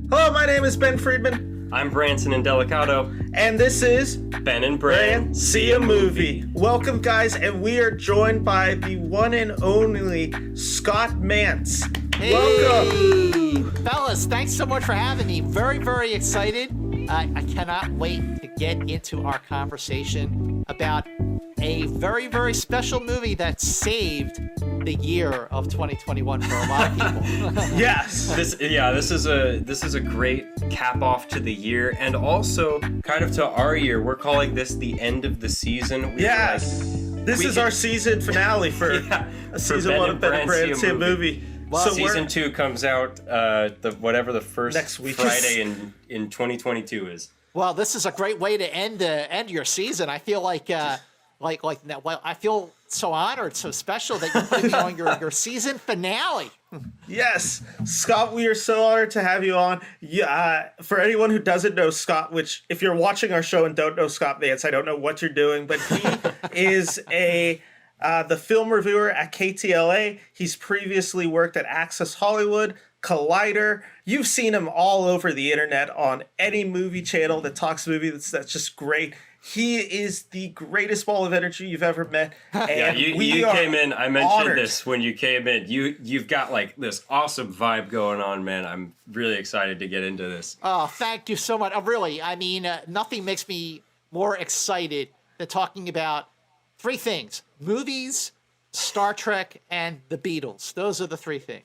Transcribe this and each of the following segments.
Hello, my name is Ben Friedman. I'm Branson Indelicato. And this is Ben and Bran See a Movie. Welcome, guys, and we are joined by the one and only Scott Mantz. Hey, welcome. Fellas, thanks so much for having me. Very, very excited. I cannot wait to get into our conversation about a very, very special movie that saved the year of 2021 for a lot of people. Yes. This is a great cap off to the year, and also kind of to our year. We're calling this the end of the season. This is our season finale for season one of Ben and Bran See a Movie. Well, so season 2 comes out the first next week Friday in 2022 is. Well, this is a great way to end your season. I feel like I feel so honored, so special that you put me on your season finale. Yes, Scott, we are so honored to have you on. For anyone who doesn't know Scott, which if you're watching our show and don't know Scott Mantz, I don't know what you're doing, but he is the film reviewer at KTLA. He's previously worked at Acess Hollywood, Collider. You've seen him all over the internet on any movie channel that talks movies. That's just great. He is the greatest ball of energy you've ever met. And you came in. I mentioned honored. this when you came in. You've got like this awesome vibe going on, man. I'm really excited to get into this. Oh, thank you so much. Really, I mean, nothing makes me more excited than talking about three things: movies, Star Trek, and the Beatles. Those are the three things.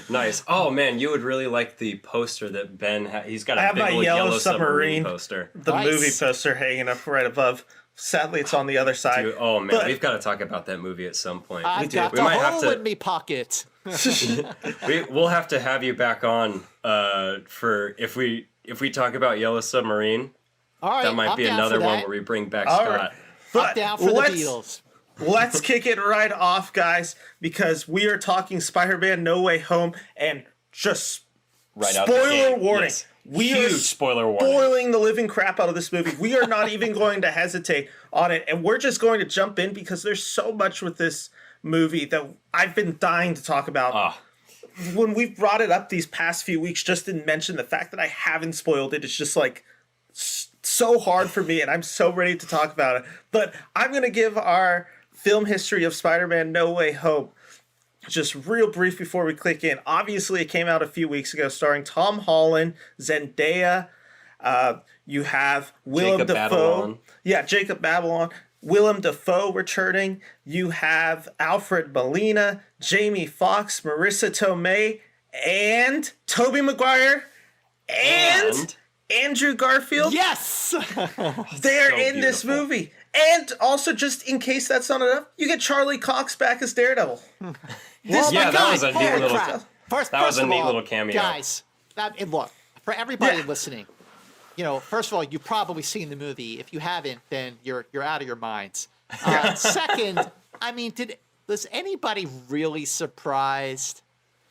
Nice. Oh man, you would really like the poster that Ben he's got a big old yellow submarine poster. The movie poster hanging up right above. Sadly, it's on the other side. Dude, oh man, we've got to talk about that movie at some point. I've got the hole in me pocket. We'll have to have you back on for if we talk about Yellow Submarine. All right, that might be another one where we bring back Scott. Right. I'm down for the Beatles. Let's kick it right off, guys, because we are talking Spider-Man No Way Home, and just spoiler warning. Yes. We Huge are spoiler warning. Spoiling the living crap out of this movie. We are not even going to hesitate on it, and we're just going to jump in because there's so much with this movie that I've been dying to talk about. When we've brought it up these past few weeks, just to mention the fact that I haven't spoiled it, it's just like so hard for me, and I'm so ready to talk about it. But I'm going to give our film history of Spider-Man No Way Home just real brief before we click in. Obviously, it came out a few weeks ago, starring Tom Holland, Zendaya. You have Willem Dafoe. Babylon. Yeah, Jacob Babylon. Willem Dafoe returning. You have Alfred Molina, Jamie Foxx, Marissa Tomei, and Tobey Maguire, and Andrew Garfield. Yes! They're in this movie. And also, just in case that's not enough, you get Charlie Cox back as Daredevil. That was a neat little. First little cameo. Guys, and look, for everybody listening, first of all, you've probably seen the movie. If you haven't, then you're out of your minds. Second, I mean, was anybody really surprised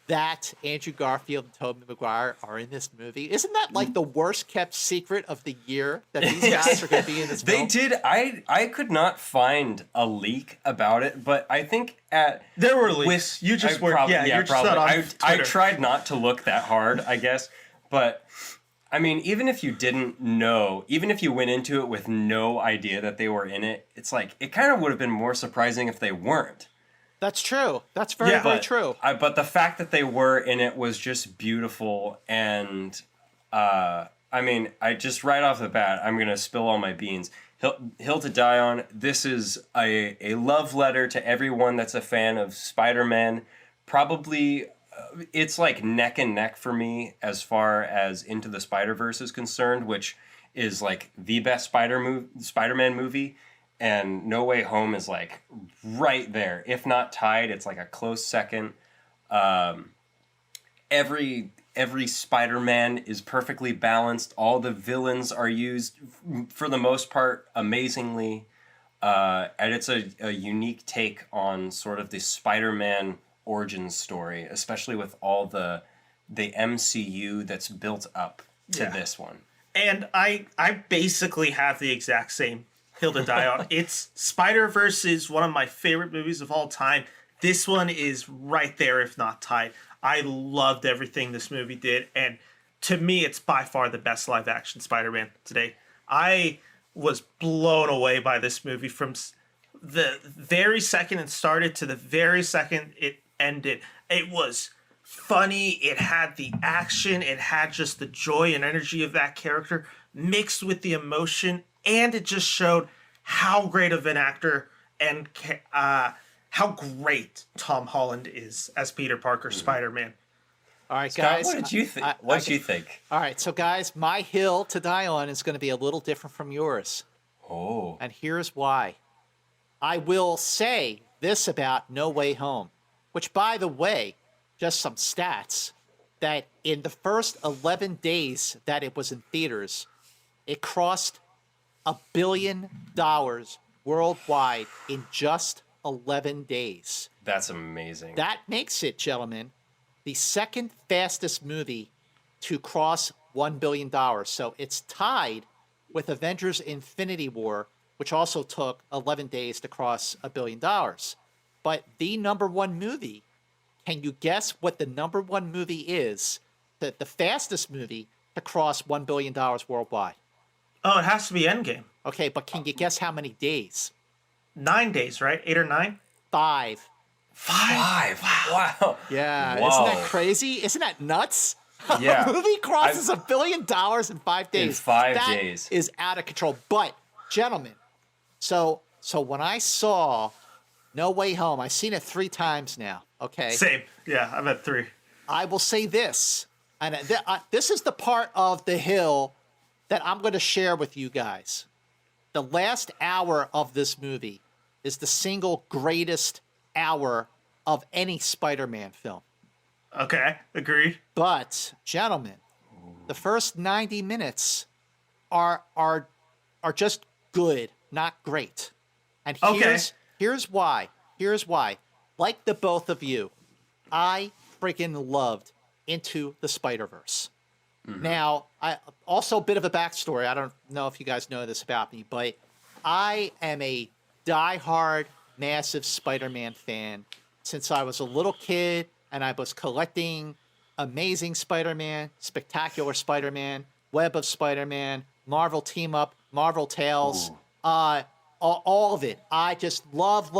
that Andrew Garfield and Tobey Maguire are in this movie? Isn't that like the worst kept secret of the year that these guys are going to be in this film? They did. I could not find a leak about it, but I think there were leaks. You just were probably. I tried not to look that hard, I guess, but I mean, even if you didn't know, even if you went into it with no idea that they were in it, it's like it kind of would have been more surprising if they weren't. That's true. That's very true. But the fact that they were in it was just beautiful. And, I mean, I just right off the bat, I'm going to spill all my beans. Hill to Die On. This is a love letter to everyone that's a fan of Spider-Man. Probably, it's like neck and neck for me as far as Into the Spider-Verse is concerned, which is like the best Spider-Man movie. And No Way Home is like right there. If not tied, it's like a close second. Every Spider-Man is perfectly balanced. All the villains are used, for the most part, amazingly. And it's a unique take on sort of the Spider-Man origin story, especially with all the MCU that's built up to this one. And I basically have the exact same Hill to Die On. It's Spider-Verse is one of my favorite movies of all time. This one is right there, if not tied. I loved everything this movie did, and to me, it's by far the best live action Spider-Man today. I was blown away by this movie from the very second it started to the very second it ended. It was funny. It had the action. It had just the joy and energy of that character mixed with the emotion. And it just showed how great of an actor and how great Tom Holland is as Peter Parker, Spider-Man. All right, Scott, guys. what did you think? What did you think? All right, so guys, my hill to die on is going to be a little different from yours. Oh. And here's why. I will say this about No Way Home, which, by the way, just some stats, that in the first 11 days that it was in theaters, it crossed $1 billion worldwide in just 11 days. That's amazing. That makes it, gentlemen, the second fastest movie to cross $1 billion. So it's tied with Avengers Infinity War, which also took 11 days to cross $1 billion. But the number one movie, can you guess what the number one movie is, the fastest movie to cross $1 billion worldwide? Oh, it has to be Endgame. Okay, but can you guess how many days? 9 days, right? 8 or 9? 5. 5. Wow. Yeah, Whoa. isn't that crazy? Isn't that nuts? Yeah. A movie crosses $1 billion in 5 days. In 5 That days. is out of control. But, gentlemen, so when I saw No Way Home, I've seen it 3 times now. Okay, Same. Yeah, I've had 3. I will say this, and this is the part of the hill that I'm going to share with you guys. The last hour of this movie is the single greatest hour of any Spider-Man film. Okay, agreed. But, gentlemen, the first 90 minutes are just good, not great. And here's why. Here's why. Like the both of you, I freaking loved Into the Spider-Verse. Mm-hmm. Now, I also a bit of a backstory. I don't know if you guys know this about me, but I am a diehard, massive Spider-Man fan since I was a little kid, and I was collecting Amazing Spider-Man, Spectacular Spider-Man, Web of Spider-Man, Marvel Team Up, Marvel Tales, all of it. I just love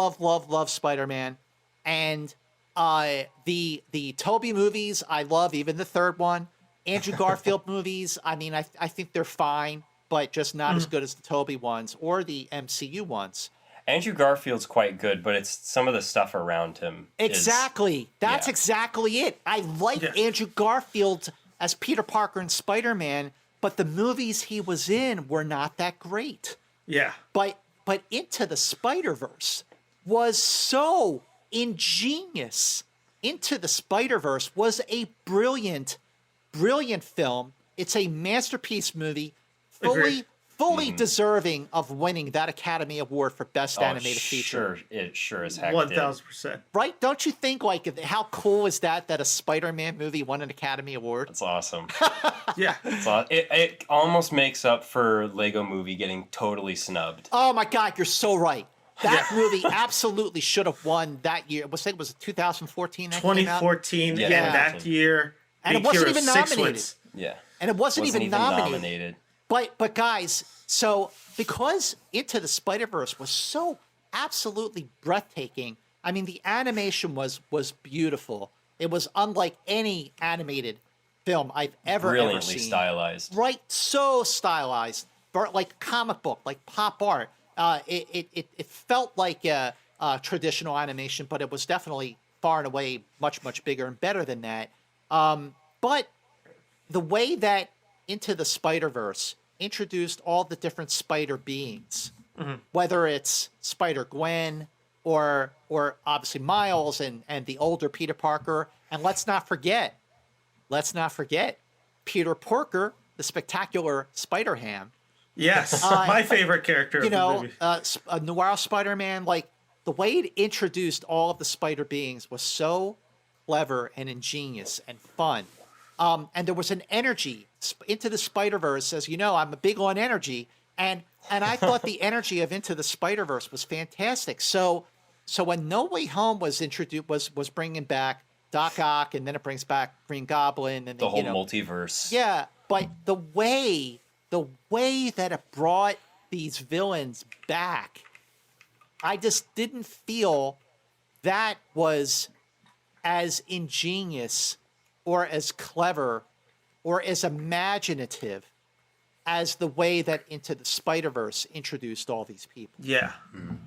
Spider-Man. And the Tobey movies, I love, even the third one. Andrew Garfield movies, I mean, I think they're fine, but just not as good as the Tobey ones or the MCU ones. Andrew Garfield's quite good, but it's some of the stuff around him. Exactly. That's exactly it. I like Andrew Garfield as Peter Parker and Spider-Man, but the movies he was in were not that great. Yeah. But Into the Spider-Verse was so ingenious. Into the Spider-Verse was a brilliant film. It's a masterpiece movie, fully deserving of winning that Academy Award for Best Animated Feature. It sure as heck 1,000%. Right? Don't you think, like, how cool is that a Spider-Man movie won an Academy Award? That's awesome. Yeah. It almost makes up for Lego Movie getting totally snubbed. Oh my God, you're so right. That movie absolutely should have won that year. Was it 2014 that came out? 2014, Yeah. that year. And it wasn't even nominated. Yeah. And it wasn't even nominated. But guys, so because Into the Spider-Verse was so absolutely breathtaking, I mean, the animation was beautiful. It was unlike any animated film I've ever seen. Brilliantly stylized. Right, so stylized, like comic book, like pop art. It felt like a traditional animation, but it was definitely far and away much bigger and better than that. But the way that Into the Spider-Verse introduced all the different spider beings, whether it's Spider-Gwen or obviously Miles and the older Peter Parker, and let's not forget Peter Porker, the spectacular Spider-Ham. Yes, my favorite character of the movie. A noir Spider-Man, like the way it introduced all of the spider beings was so clever and ingenious and fun. And there was an energy. Into the Spider-Verse, as you know, I'm a big on energy, and I thought the energy of Into the Spider-Verse was fantastic. So when No Way Home was introduced, was bringing back Doc Ock, and then it brings back Green Goblin, and The whole multiverse. Yeah, but the way that it brought these villains back, I just didn't feel that was as ingenious or as clever or as imaginative as the way that Into the Spider-Verse introduced all these people. Yeah.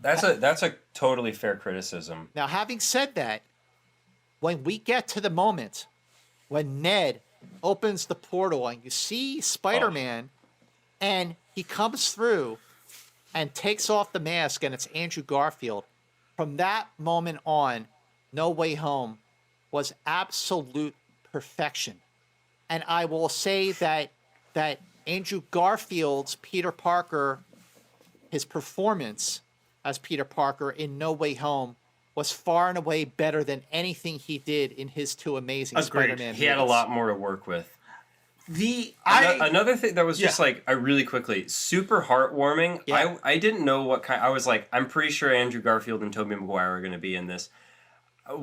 That's a totally fair criticism. Now, having said that, when we get to the moment when Ned opens the portal and you see Spider-Man and he comes through and takes off the mask and it's Andrew Garfield, from that moment on, No Way Home was absolute perfection. And I will say that Andrew Garfield's Peter Parker, his performance as Peter Parker in No Way Home was far and away better than anything he did in his two amazing Spider-Man movies. He had a lot more to work with. Another thing that was just like really quickly super heartwarming. Yeah. I didn't know what kind. I was like, I'm pretty sure Andrew Garfield and Tobey Maguire are going to be in this. I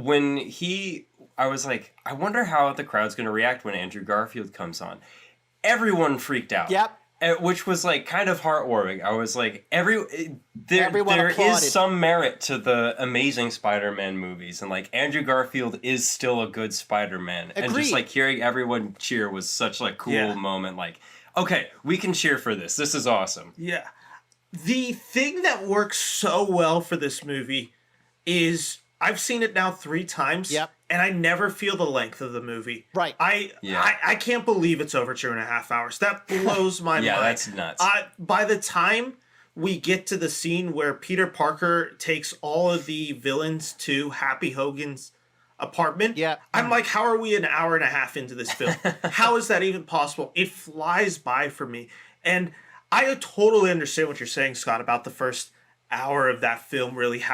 was like, I wonder how the crowd's going to react when Andrew Garfield comes on. Everyone freaked out. Yep. Which was like kind of heartwarming. I was like, Everyone there applauded. is some merit to the Amazing Spider-Man movies, and like Andrew Garfield is still a good Spider-Man. And just like hearing everyone cheer was such like cool moment. Like, okay, we can cheer for this. This is awesome. Yeah. The thing that works so well for this movie is I've seen it now 3 times. Yep. And I never feel the length of the movie. Right. I can't believe it's over 2.5 hours. That blows my mind. Yeah, that's nuts. By the time we get to the scene where Peter Parker takes all of the villains to Happy Hogan's apartment, I'm like, how are we an hour and a half into this film? How is that even possible? It flies by for me. And I totally understand what you're saying, Scott, about the first hour of that film really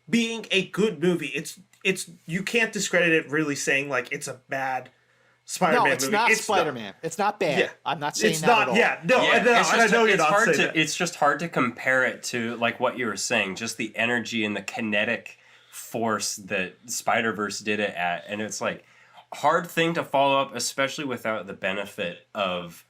being a good movie. It's you can't discredit it really saying like it's a bad Spider-Man movie. No, it's not Spider-Man. It's not bad. Yeah. I'm not saying it's that not, at all. Yeah, no, I know you're not saying that. It's just hard to compare it to like what you were saying, just the energy and the kinetic force that Spider-Verse did it at. And it's like hard thing to follow up, especially without the benefit of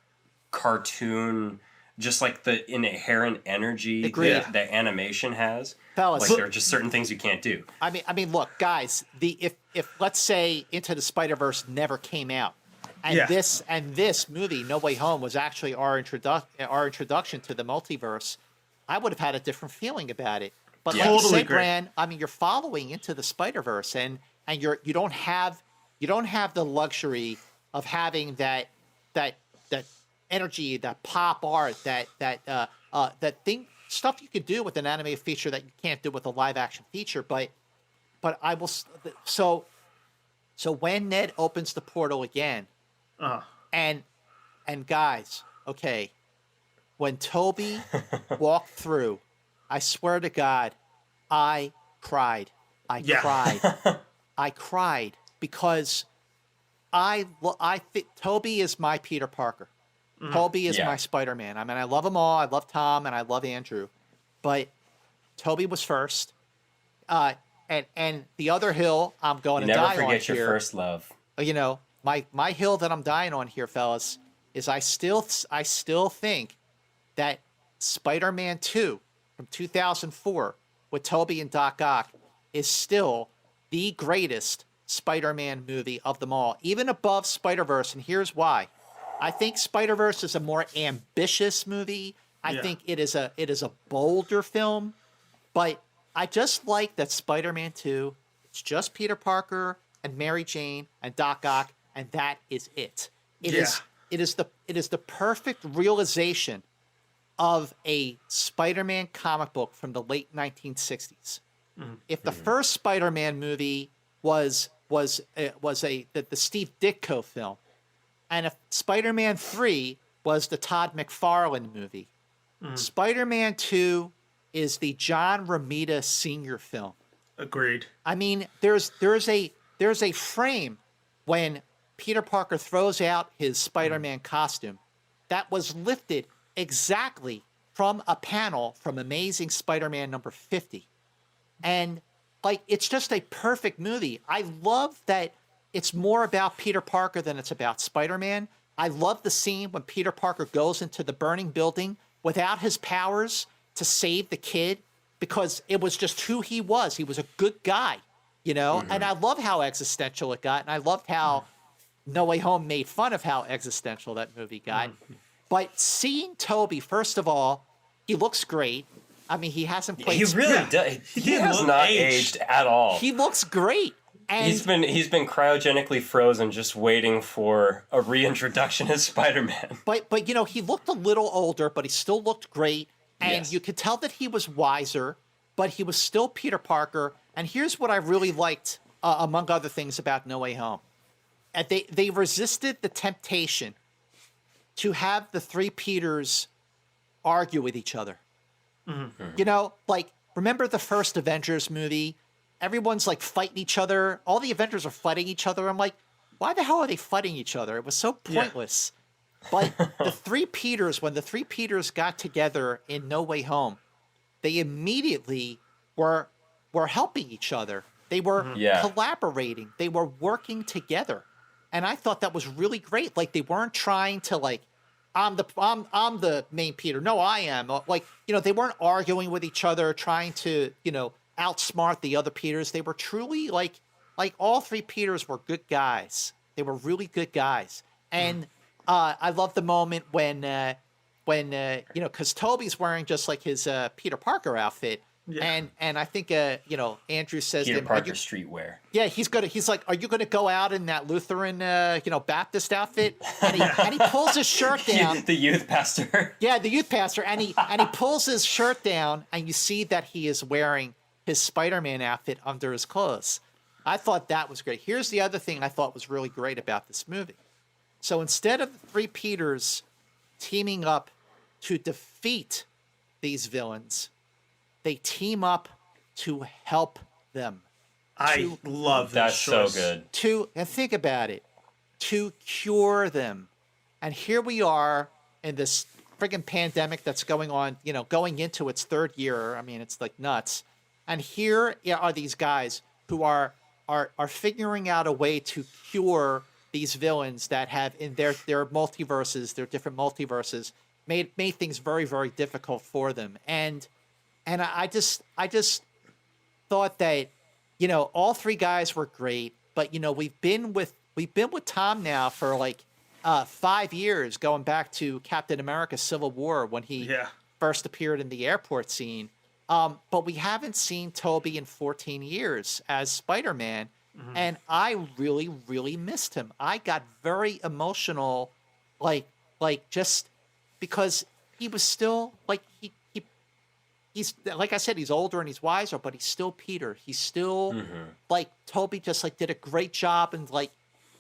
cartoon, just like the inherent energy that animation has. Fellas, like there are just certain things you can't do. I mean, look, guys. If let's say Into the Spider-Verse never came out, and this movie No Way Home was actually our introduction to the multiverse, I would have had a different feeling about it. But like you said, Bran, I mean, you're following Into the Spider-Verse, and you don't have the luxury of having that energy, that pop art, that thing. Stuff you could do with an animated feature that you can't do with a live action feature, but I will. So when Ned opens the portal again, and guys, okay, when Toby walked through, I swear to God, I cried. I cried because I think Toby is my Peter Parker. Toby is my Spider-Man. I mean, I love them all. I love Tom and I love Andrew, but Toby was first. And the other hill I'm going to die on here. Never forget your first love. You know, my hill that I'm dying on here, fellas, is I still think that Spider-Man 2 from 2004 with Toby and Doc Ock is still the greatest Spider-Man movie of them all, even above Spider-Verse, and here's why. I think Spider-Verse is a more ambitious movie. I think it is a bolder film, but I just like that Spider-Man 2, it's just Peter Parker and Mary Jane and Doc Ock, and that is it. It is the perfect realization of a Spider-Man comic book from the late 1960s. If the first Spider-Man movie was the Steve Ditko film, and if Spider-Man 3 was the Todd McFarlane movie, Spider-Man 2 is the John Romita Sr. film. Agreed. I mean, there's a frame when Peter Parker throws out his Spider-Man costume that was lifted exactly from a panel from Amazing Spider-Man number 50. And like, it's just a perfect movie. I love that it's more about Peter Parker than it's about Spider-Man. I love the scene when Peter Parker goes into the burning building without his powers to save the kid, because it was just who he was. He was a good guy, you know? And I love how existential it got, and I loved how No Way Home made fun of how existential that movie got. But seeing Toby, first of all, he looks great. I mean, he hasn't played... He really does. He has not aged at all. He looks great. And he's been cryogenically frozen, just waiting for a reintroduction as Spider-Man. But you know, he looked a little older, but he still looked great. And Yes. you could tell that he was wiser, but he was still Peter Parker. And here's what I really liked, among other things, about No Way Home. They resisted the temptation to have the three Peters argue with each other. You know, like, remember the first Avengers movie? Everyone's like fighting each other. All the Avengers are fighting each other. I'm like, why the hell are they fighting each other? It was so pointless. But the three Peters, when the three Peters got together in No Way Home, they immediately were helping each other. They were collaborating. They were working together. And I thought that was really great. Like, they weren't trying to, like, I'm the main Peter. No, I am. Like, you know, they weren't arguing with each other, trying to, you know, outsmart the other Peters. They were truly like all three Peters were good guys. They were really good guys. And I love the moment when you know, because Toby's wearing just like his Peter Parker outfit. Yeah. And I think you know, Andrew says Peter to him, Parker streetwear. Yeah, he's like, are you gonna go out in that Lutheran you know, Baptist outfit? And he pulls his shirt down. The youth pastor. Yeah, the youth pastor, and he pulls his shirt down, and you see that he is wearing his Spider-Man outfit under his clothes. I thought that was great. Here's the other thing I thought was really great about this movie. So instead of the three Peters teaming up to defeat these villains, they team up to help them. I love that. That's so good. And think about it, to cure them. And here we are in this friggin' pandemic that's going on, you know, going into its third year. I mean, it's like nuts. And here are these guys who are figuring out a way to cure these villains that have in their multiverses, their different multiverses, made things very, very difficult for them. And I just thought that, you know, all three guys were great, but you know, we've been with Tom now for like 5 years, going back to Captain America: Civil War when he first appeared in the airport scene. But we haven't seen Toby in 14 years as Spider-Man, and I really, really missed him. I got very emotional, like just because he was still like he's like I said, he's older and he's wiser, but he's still Peter. He's still like Toby. Just like did a great job and like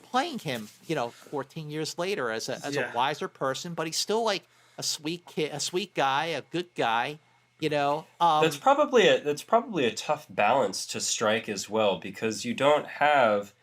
playing him, you know, 14 years later as a wiser person, but he's still like a sweet kid, a sweet guy, a good guy. You know, that's probably a tough balance to strike as well, because you don't have,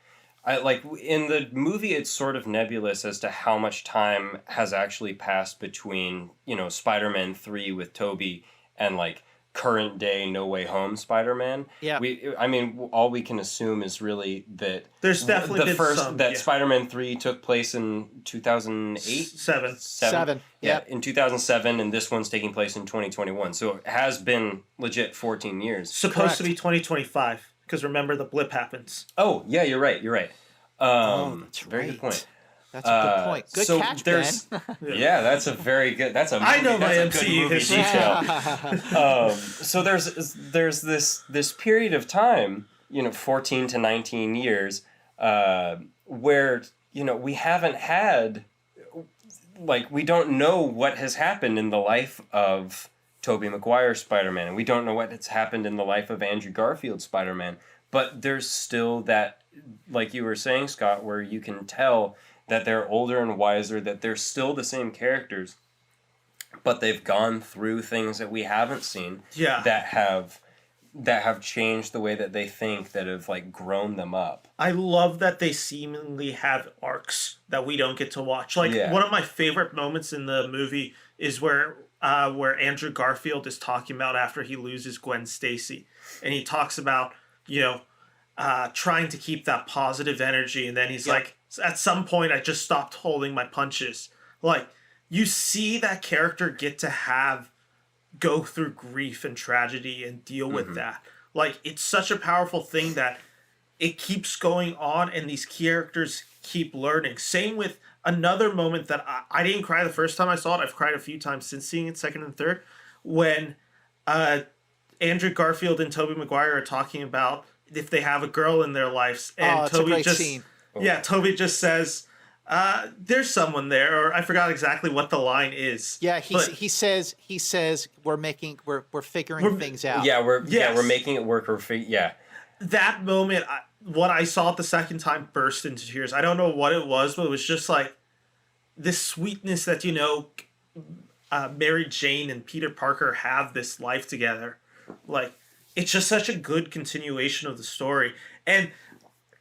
like in the movie, it's sort of nebulous as to how much time has actually passed between, you know, Spider-Man 3 with Tobey and like current day No Way Home Spider-Man. Yeah, I mean, all we can assume is really that there's definitely been some, Spider-Man 3 took place in 2008? Seven. Yeah, in 2007, and this one's taking place in 2021. So it has been legit 14 years. Supposed to be 2025, because remember the blip happens. Oh, yeah, you're right. That's very good point. That's a good point. Good catch, Ben. Yeah, that's a very good. That's a movie, I know my MCU detail. So there's this period of time, you know, 14 to 19 years, where, you know, we haven't had, like, we don't know what has happened in the life of Tobey Maguire's Spider-Man, and we don't know what has happened in the life of Andrew Garfield's Spider-Man. But there's still that, like you were saying, Scott, where you can tell that they're older and wiser, that they're still the same characters, but they've gone through things that we haven't seen that have changed the way that they think, that have like grown them up. I love that they seemingly have arcs that we don't get to watch. Like one of my favorite moments in the movie is where Andrew Garfield is talking about after he loses Gwen Stacy, and he talks about, you know, trying to keep that positive energy, and then he's like, at some point, I just stopped holding my punches. Like, you see that character get to go through grief and tragedy and deal with that. Like, it's such a powerful thing that it keeps going on, and these characters keep learning. Same with another moment that I didn't cry the first time I saw it. I've cried a few times since seeing it, second and third, when Andrew Garfield and Tobey Maguire are talking about if they have a girl in their lives, and Tobey just says, "There's someone there," or I forgot exactly what the line is. Yeah, he says we're figuring things out. Yeah, we're making it work. That moment, when I saw it the second time, burst into tears. I don't know what it was, but it was just like this sweetness that, Mary Jane and Peter Parker have this life together. Like, it's just such a good continuation of the story. And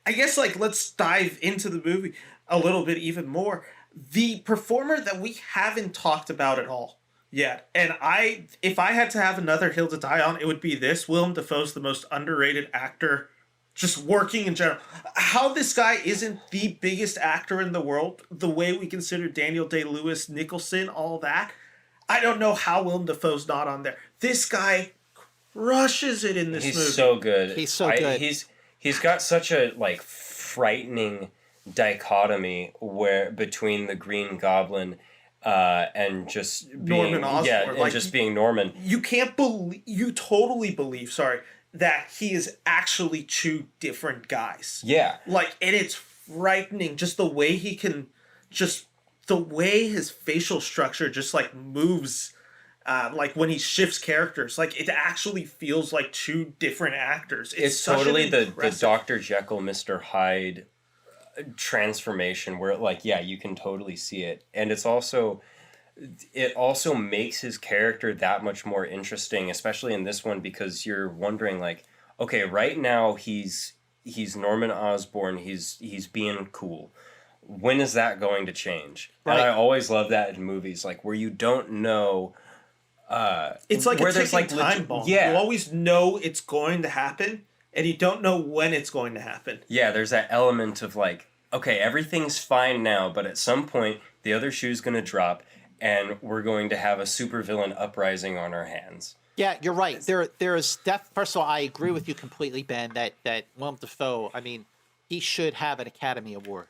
I guess, let's dive into the movie a little bit even more. The performer that we haven't talked about at all yet, and if I had to have another hill to die on, it would be this. Willem Dafoe's the most underrated actor just working in general. How this guy isn't the biggest actor in the world, the way we consider Daniel Day-Lewis, Nicholson, all that, I don't know how Willem Dafoe's not on there. This guy crushes it in this movie. He's so good. He's so good. He's got such a frightening dichotomy between the Green Goblin and just being Norman Osborn. and just being Norman. You totally believe, that he is actually two different guys. Yeah. And it's frightening just the way the way his facial structure just moves, when he shifts characters, it actually feels like two different actors. It's totally the Dr. Jekyll, Mr. Hyde transformation where you can totally see it. And it also makes his character that much more interesting, especially in this one, because you're wondering okay, right now he's Norman Osborn, he's being cool. When is that going to change? Right. And I always love that in movies, where you don't know. It's like a ticking time bomb. Yeah. You always know it's going to happen, and you don't know when it's going to happen. Yeah, there's that element of okay, everything's fine now, but at some point the other shoe's going to drop, and we're going to have a supervillain uprising on our hands. Yeah, you're right. First of all, I agree with you completely, Ben, that Willem Dafoe, he should have an Academy Award.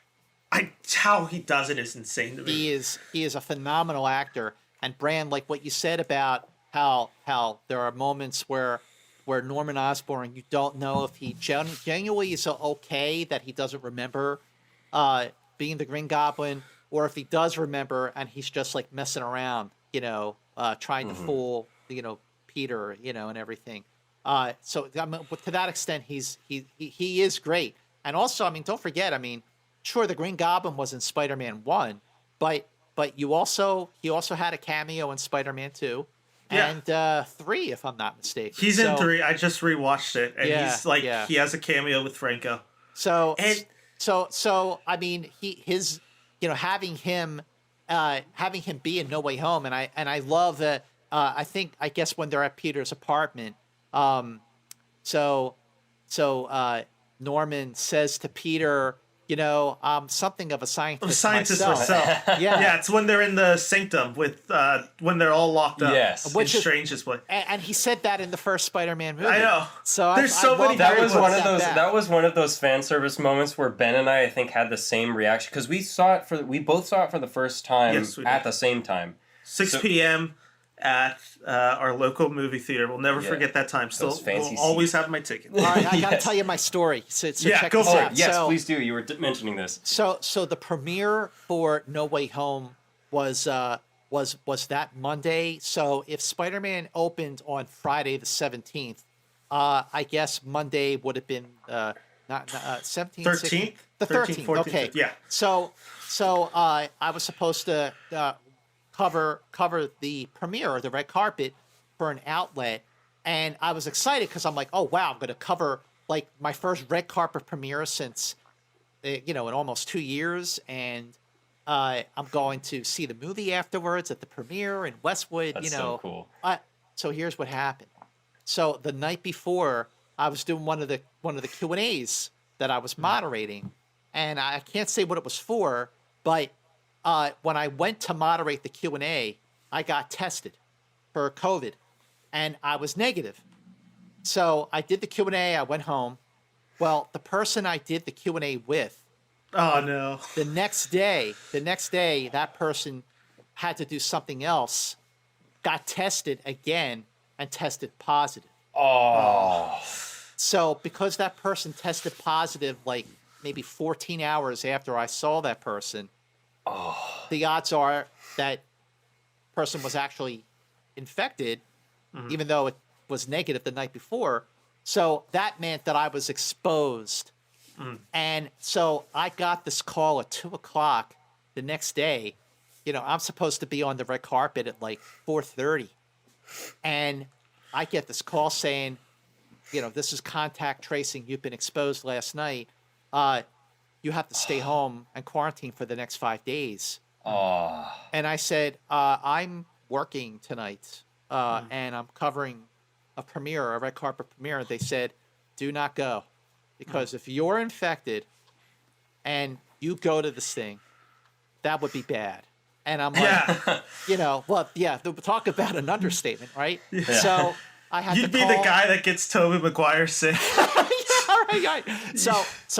How he does it is insane to me. He is a phenomenal actor. And Bran, what you said about how there are moments where Norman Osborn, you don't know if he genuinely is okay that he doesn't remember being the Green Goblin, or if he does remember and he's just messing around, trying to fool, Peter, and everything. So to that extent, he is great. And also, don't forget, sure, the Green Goblin was in Spider-Man 1, but he also had a cameo in Spider-Man 2 and 3, if I'm not mistaken. He's in 3. I just rewatched it, and he has a cameo with Franco. So having him be in No Way Home, and I love that. I guess when they're at Peter's apartment, Norman says to Peter, I'm something of a scientist. Myself. Yeah, it's when they're in the sanctum with when they're all locked up. Yes, in Strange's place. And he said that in the first Spider-Man movie. I know. So there's so many. That was one of those fan service moments where Ben and I think had the same reaction, because we both saw it for the first time at the same time. 6 p.m. at our local movie theater. We'll never forget that time. Still, we'll always have my ticket. All right, I got to tell you my story. So check go this for out. it. Yes, please do. You were mentioning this. So the premiere for No Way Home was that Monday. So if Spider-Man opened on Friday the 17th, I guess Monday would have been not 17th, 13th, the 13th. 14th, okay, yeah. So I was supposed to cover the premiere or the red carpet for an outlet, and I was excited because I'm like, oh wow, I'm going to cover my first red carpet premiere since in almost 2 years, and I'm going to see the movie afterwards at the premiere in Westwood. That's so cool. So here's what happened. So the night before, I was doing one of the Q&As that I was moderating, and I can't say what it was for, but when I went to moderate the Q&A, I got tested for COVID, and I was negative. So I did the Q&A, I went home. Well, the person I did the Q&A with, Oh no. the next day, that person had to do something else, got tested again, and tested positive. Oh. So because that person tested positive like maybe 14 hours after I saw that person, the odds are that person was actually infected, even though it was negative the night before. So that meant that I was exposed. And so I got this call at 2:00 the next day. You know, I'm supposed to be on the red carpet at like 4:30. And I get this call saying, you know, this is contact tracing. You've been exposed last night. You have to stay home and quarantine for the next 5 days. And I said, I'm working tonight, and I'm covering a premiere, a red carpet premiere. They said, do not go, because if you're infected and you go to this thing, that would be bad. And I'm like, you know, well, yeah, talk about an understatement, right? Yeah. So I had You'd be the guy that gets Tobey Maguire sick. Right. So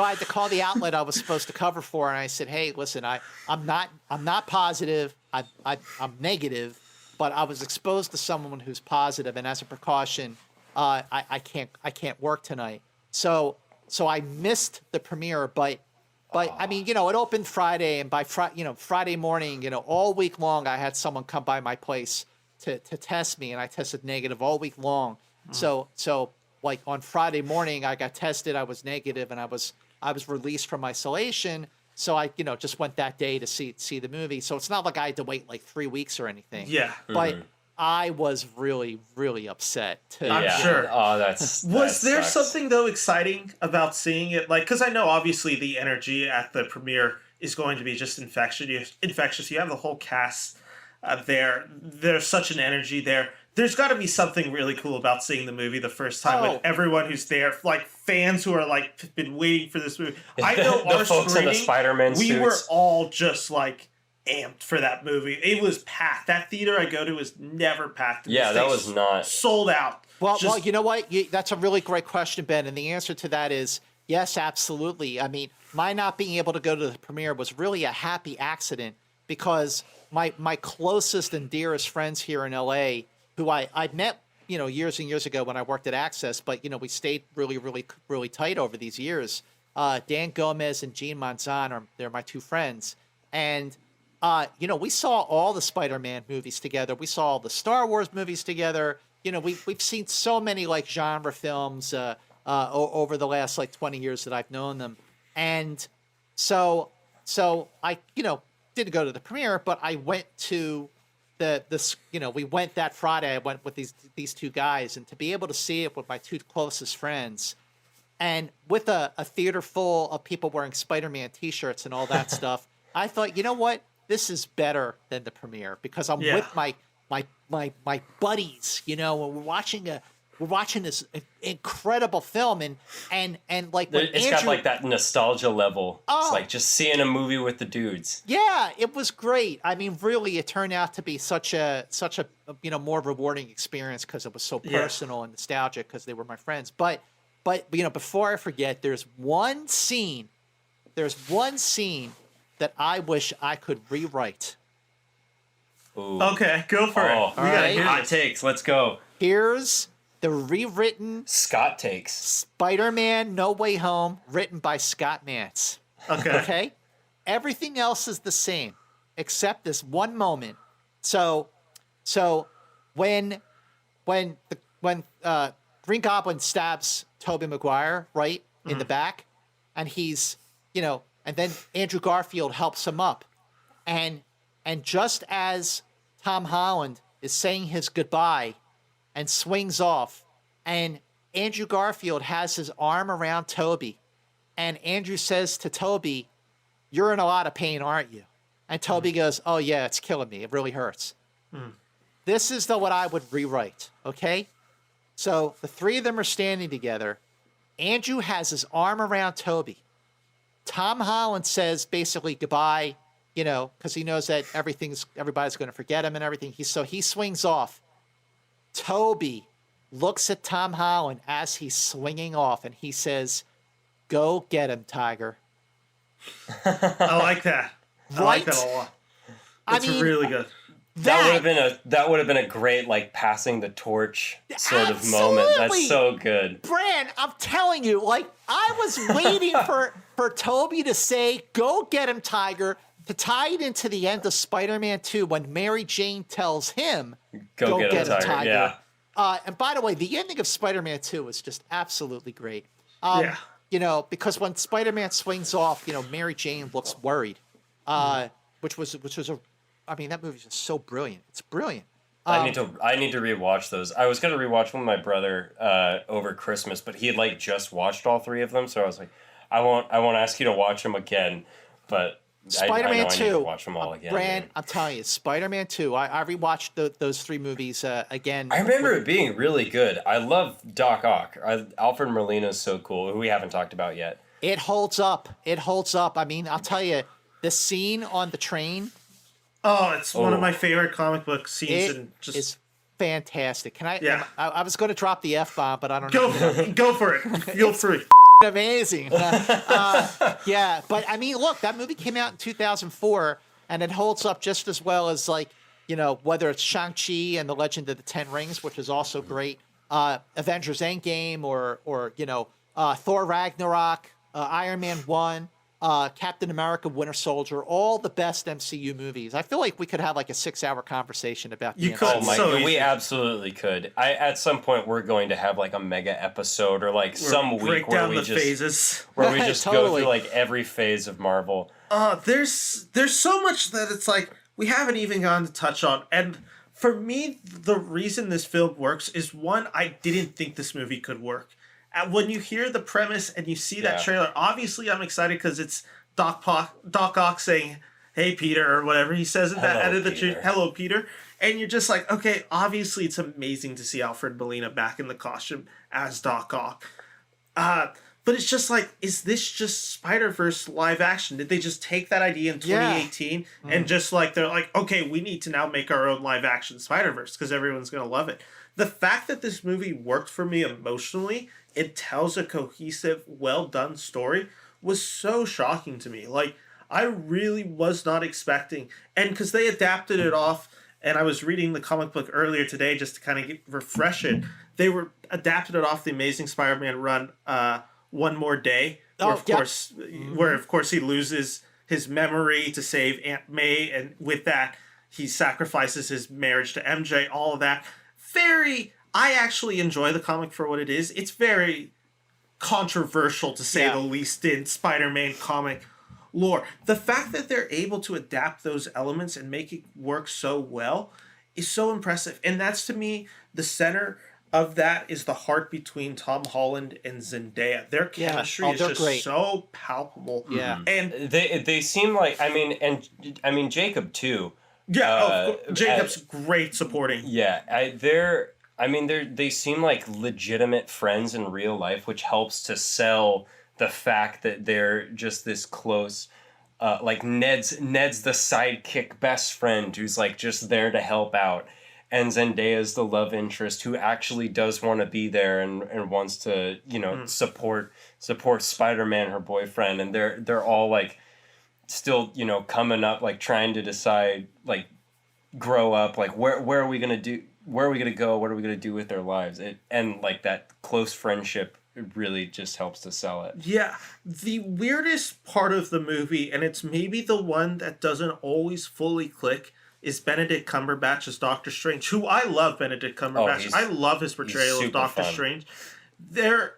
I had to call the outlet I was supposed to cover for, and I said, "Hey, listen, I'm not positive. I'm negative, but I was exposed to someone who's positive, and as a precaution, I can't work tonight." So I missed the premiere, but I mean, you know, it opened Friday, and by Friday morning, you know, all week long, I had someone come by my place to test me, and I tested negative all week long. So like on Friday morning, I got tested, I was negative, and I was released from isolation. So I, you know, just went that day to see the movie. So it's not like I had to wait like 3 weeks or anything. Yeah. But I was really, really upset too. I'm sure. Oh, Was there sucks. something though exciting about seeing it? Like, because I know obviously the energy at the premiere is going to be just infectious. You have the whole cast there. There's such an energy there. There's got to be something really cool about seeing the movie the first time with everyone who's there, like fans who are like been waiting for this movie. I know the our folks in the screening, Spider-Man we suits. were all just like amped for that movie. It was packed. That theater I go to is never packed. Yeah, that was not sold out. Well, you know what? That's a really great question, Ben. And the answer to that is yes, absolutely. I mean, my not being able to go to the premiere was really a happy accident because my closest and dearest friends here in LA, who I met, you know, years and years ago when I worked at Access, but, you know, we stayed really, really, really tight over these years. Dan Gomez and Gene Manzan they're my two friends. And, you know, we saw all the Spider-Man movies together. We saw all the Star Wars movies together. You know, we've seen so many like genre films over the last like 20 years that I've known them. And so I, you know, didn't go to the premiere, but I went to we went that Friday. I went with these two guys, and to be able to see it with my two closest friends, and with a theater full of people wearing Spider-Man T-shirts and all that stuff, I thought, you know what, this is better than the premiere because I'm with my buddies, you know, and we're watching this incredible film, and like when it's got like that nostalgia level. It's like just seeing a movie with the dudes. Yeah, it was great. I mean, really, it turned out to be such a you know, more rewarding experience because it was so personal and nostalgic because they were my friends. But you know, before I forget, there's one scene that I wish I could rewrite. Ooh. Okay, go for it. All right. Hot takes. Let's go. Here's the rewritten Scott takes Spider-Man No Way Home, written by Scott Mantz. Okay? Everything else is the same, except this one moment. So when Green Goblin stabs Tobey Maguire, right, in the back, and he's, you know, and then Andrew Garfield helps him up. And just as Tom Holland is saying his goodbye and swings off, and Andrew Garfield has his arm around Tobey, and Andrew says to Tobey, "You're in a lot of pain, aren't you?" And Tobey goes, "Oh yeah, it's killing me. It really hurts." This is what I would rewrite, okay? So the three of them are standing together, Andrew has his arm around Toby. Tom Holland says basically goodbye, you know, because he knows that everybody's going to forget him and everything. So he swings off. Toby looks at Tom Holland as he's swinging off, and he says, "Go get him, Tiger." I like that. I like that a lot. It's really good. That would have been a great like passing the torch sort of moment. That's so good. Bran, I'm telling you, like I was waiting for Toby to say, "Go get him, Tiger," to tie it into the end of Spider-Man 2 when Mary Jane tells him, "Go get him, Tiger." Yeah. And by the way, the ending of Spider-Man 2 was just absolutely great. You know, because when Spider-Man swings off, you know, Mary Jane looks worried, which was I mean, that movie's just so brilliant. It's brilliant. I need to rewatch those. I was gonna rewatch one with my brother over Christmas, but he had like just watched all three of them, so I was like, I won't ask you to watch them again, but Spider-Man 2. I need to watch them all again. Bran, I'm telling you, Spider-Man 2. I rewatched those three movies again. I remember it being really good. I love Doc Ock. Alfred Molina's so cool, who we haven't talked about yet. It holds up. It holds up. I mean, I'll tell you, the scene on the train. Oh, it's one of my favorite comic book scenes. It's fantastic. Can I? Yeah. I was going to drop the F-bomb, but I don't know. Go for it. Feel free. Amazing. Yeah, but I mean, look, that movie came out in 2004, and it holds up just as well as, like, you know, whether it's Shang-Chi and the Legend of the Ten Rings, which is also great, Avengers Endgame, or you know, Thor Ragnarok, Iron Man 1, Captain America, Winter Soldier, all the best MCU movies. I feel like we could have like a 6-hour conversation about you could. We absolutely could. At some point we're going to have like a mega episode or like some week where we just phases. Where we just go through like every phase of Marvel. There's so much that it's like we haven't even gone to touch on. And for me, the reason this film works is, one, I didn't think this movie could work. When you hear the premise and you see that trailer, obviously I'm excited because it's Doc Ock saying, "Hey, Peter," or whatever he says at the end of the trailer. "Hello, Peter." And you're just like, okay, obviously it's amazing to see Alfred Molina back in the costume as Doc Ock. But it's just like, is this just Spider-Verse live action? Did they just take that idea in 2018 and just like, they're like, okay, we need to now make our own live action Spider-Verse because everyone's going to love it. The fact that this movie worked for me emotionally, it tells a cohesive, well-done story, was so shocking to me. Like, I really was not expecting, and because they adapted it off, and I was reading the comic book earlier today just to kind of refresh it, they were adapted it off the Amazing Spider-Man run, One More Day, where of course he loses his memory to save Aunt May, and with that, he sacrifices his marriage to MJ, all of that. I actually enjoy the comic for what it is. It's very controversial, to say the least, in Spider-Man comic lore. The fact that they're able to adapt those elements and make it work so well is so impressive. And that's, to me, the center of that is the heart between Tom Holland and Zendaya. Their chemistry is just great. So palpable. Yeah. And they seem like, I mean Jacob too. Yeah, Jacob's great supporting. Yeah, they seem like legitimate friends in real life, which helps to sell the fact that they're just this close. Like Ned's the sidekick best friend who's like just there to help out, and Zendaya's the love interest who actually does want to be there and wants to, you know, support Spider-Man, her boyfriend, and they're all like still, you know, coming up, like trying to decide, like grow up, like where are we gonna go, what are we gonna do with their lives, and like that close friendship really just helps to sell it. Yeah, the weirdest part of the movie, and it's maybe the one that doesn't always fully click, is Benedict Cumberbatch as Dr. Strange, who I love. Benedict Cumberbatch, I love his portrayal of Dr. Strange. There's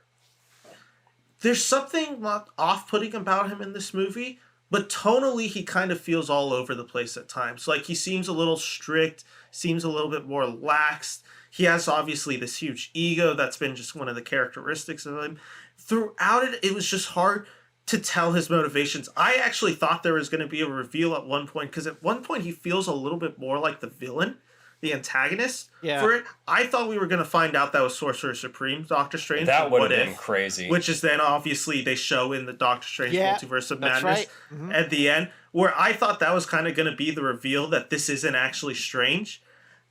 something not off-putting about him in this movie, but tonally, he kind of feels all over the place at times. Like, he seems a little strict, seems a little bit more lax. He has, obviously, this huge ego that's been just one of the characteristics of him. Throughout it, it was just hard to tell his motivations. I actually thought there was going to be a reveal at one point, because at one point, he feels a little bit more like the villain the antagonist Yeah. for it. I thought we were going to find out that was Sorcerer Supreme, Doctor Strange. That would have What been If, crazy. Which is then obviously they show in the Doctor Strange Multiverse of Madness right. at the end, where I thought that was kind of going to be the reveal that this isn't actually Strange.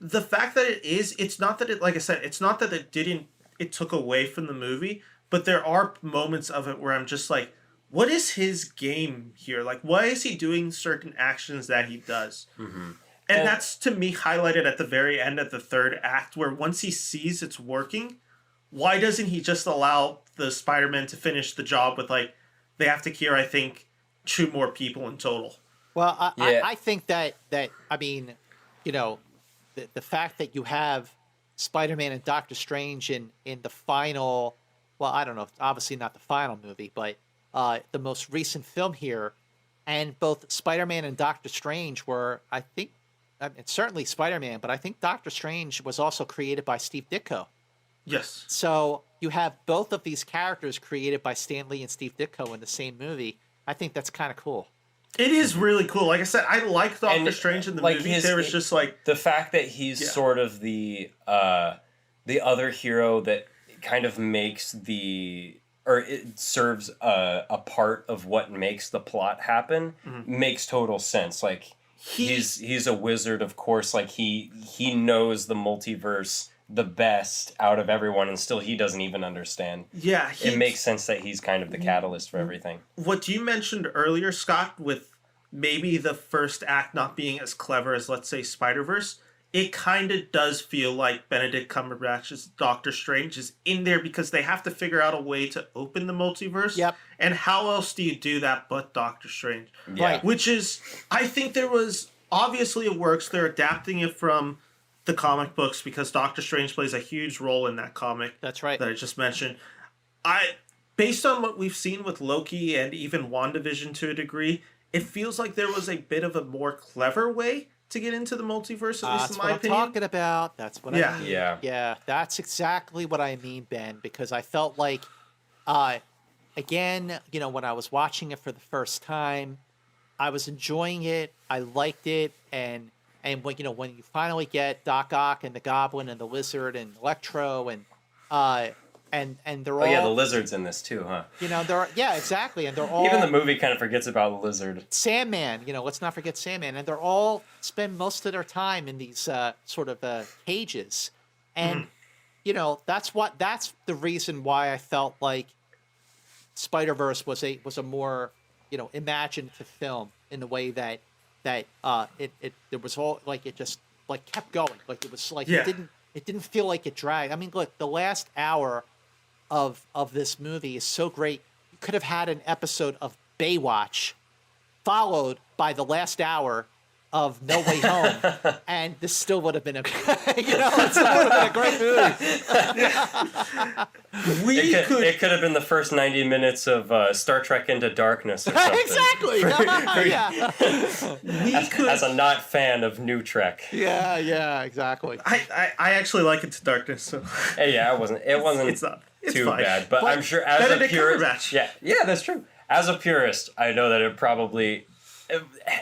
The fact that it is, it's not that it, like I said, it's not that it took away from the movie, but there are moments of it where I'm just like, what is his game here? Like, why is he doing certain actions that he does? Mm-hmm. And that's, to me, highlighted at the very end of the third act, where once he sees it's working, why doesn't he just allow the Spider-Man to finish the job with, like, they have to cure, I think, 2 more people in total. Well, I think that I mean, you know, the fact that you have Spider-Man and Doctor Strange in the final, well, I don't know, obviously not the final movie, but the most recent film here, and both Spider-Man and Doctor Strange were, I think, it's certainly Spider-Man, but I think Doctor Strange was also created by Steve Ditko. Yes. So you have both of these characters created by Stan Lee and Steve Ditko in the same movie. I think that's kind of cool. It is really cool. Like I said, I like Doctor Strange in the movie. There was just like the fact that he's sort of the other hero that kind of makes it serves a part of what makes the plot happen makes total sense. Like he's a wizard, of course. Like he knows the multiverse the best out of everyone, and still he doesn't even understand. Yeah, it makes sense that he's kind of the catalyst for everything. What you mentioned earlier, Scott, with maybe the first act not being as clever as, let's say, Spider-Verse, it kind of does feel like Benedict Cumberbatch's Doctor Strange is in there because they have to figure out a way to open the multiverse. Yep. And how else do you do that but Doctor Strange? Yeah. Right. Which is, I think there was, obviously it works. They're adapting it from the comic books because Doctor Strange plays a huge role in that comic. That's right. That I just mentioned. Based on what we've seen with Loki and even WandaVision to a degree, it feels like there was a bit of a more clever way to get into the multiverse, at least in my opinion. That's what I'm talking about. That's what I mean. Yeah. Yeah, that's exactly what I mean, Ben, because I felt like, again, you know, when I was watching it for the first time, I was enjoying it. I liked it. And when, you know, when you finally get Doc Ock and the Goblin and the Lizard and Electro and they're all... Oh, yeah, the Lizard's in this too, huh? You know, exactly. And they're all... Even the movie kind of forgets about the Lizard. Sandman, you know, let's not forget Sandman. And they're all spend most of their time in these sort of cages. And, you know, that's the reason why I felt like Spider-Verse was a more, you know, imaginative film in the way that it there was all, like, it just, like, kept going. Like, it was, like, it didn't feel like it dragged. I mean, look, the last hour of this movie is so great. You could have had an episode of Baywatch followed by the last hour of No Way Home, and this still would have been a it still would have been a great movie. It could have been the first 90 minutes of Star Trek Into Darkness or something. Exactly. As a not fan of New Trek. Yeah, exactly. I actually like Into Darkness. So. Yeah, it wasn't It's too fine. bad, but I'm sure as Benedict a purist, Cumberbatch. yeah, that's true. As a purist, I know that it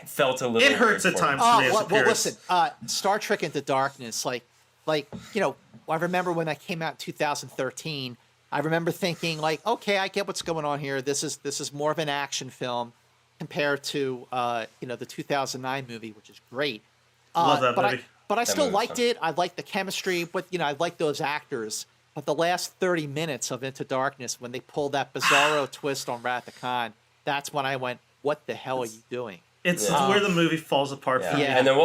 felt a little. It hurts weird at for me. times for me as a Well, purist. listen, Star Trek Into Darkness, like you know, I remember when that came out in 2013. I remember thinking, like, okay, I get what's going on here. This is more of an action film compared to the 2009 movie, which is great. Love that movie. But I still movie's liked fun. it. I liked the chemistry, but I liked those actors. But the last 30 minutes of Into Darkness, when they pulled that bizarro twist on Wrath of Khan, that's when I went, what the hell are you doing? It's where the movie falls apart for me. Yeah. And then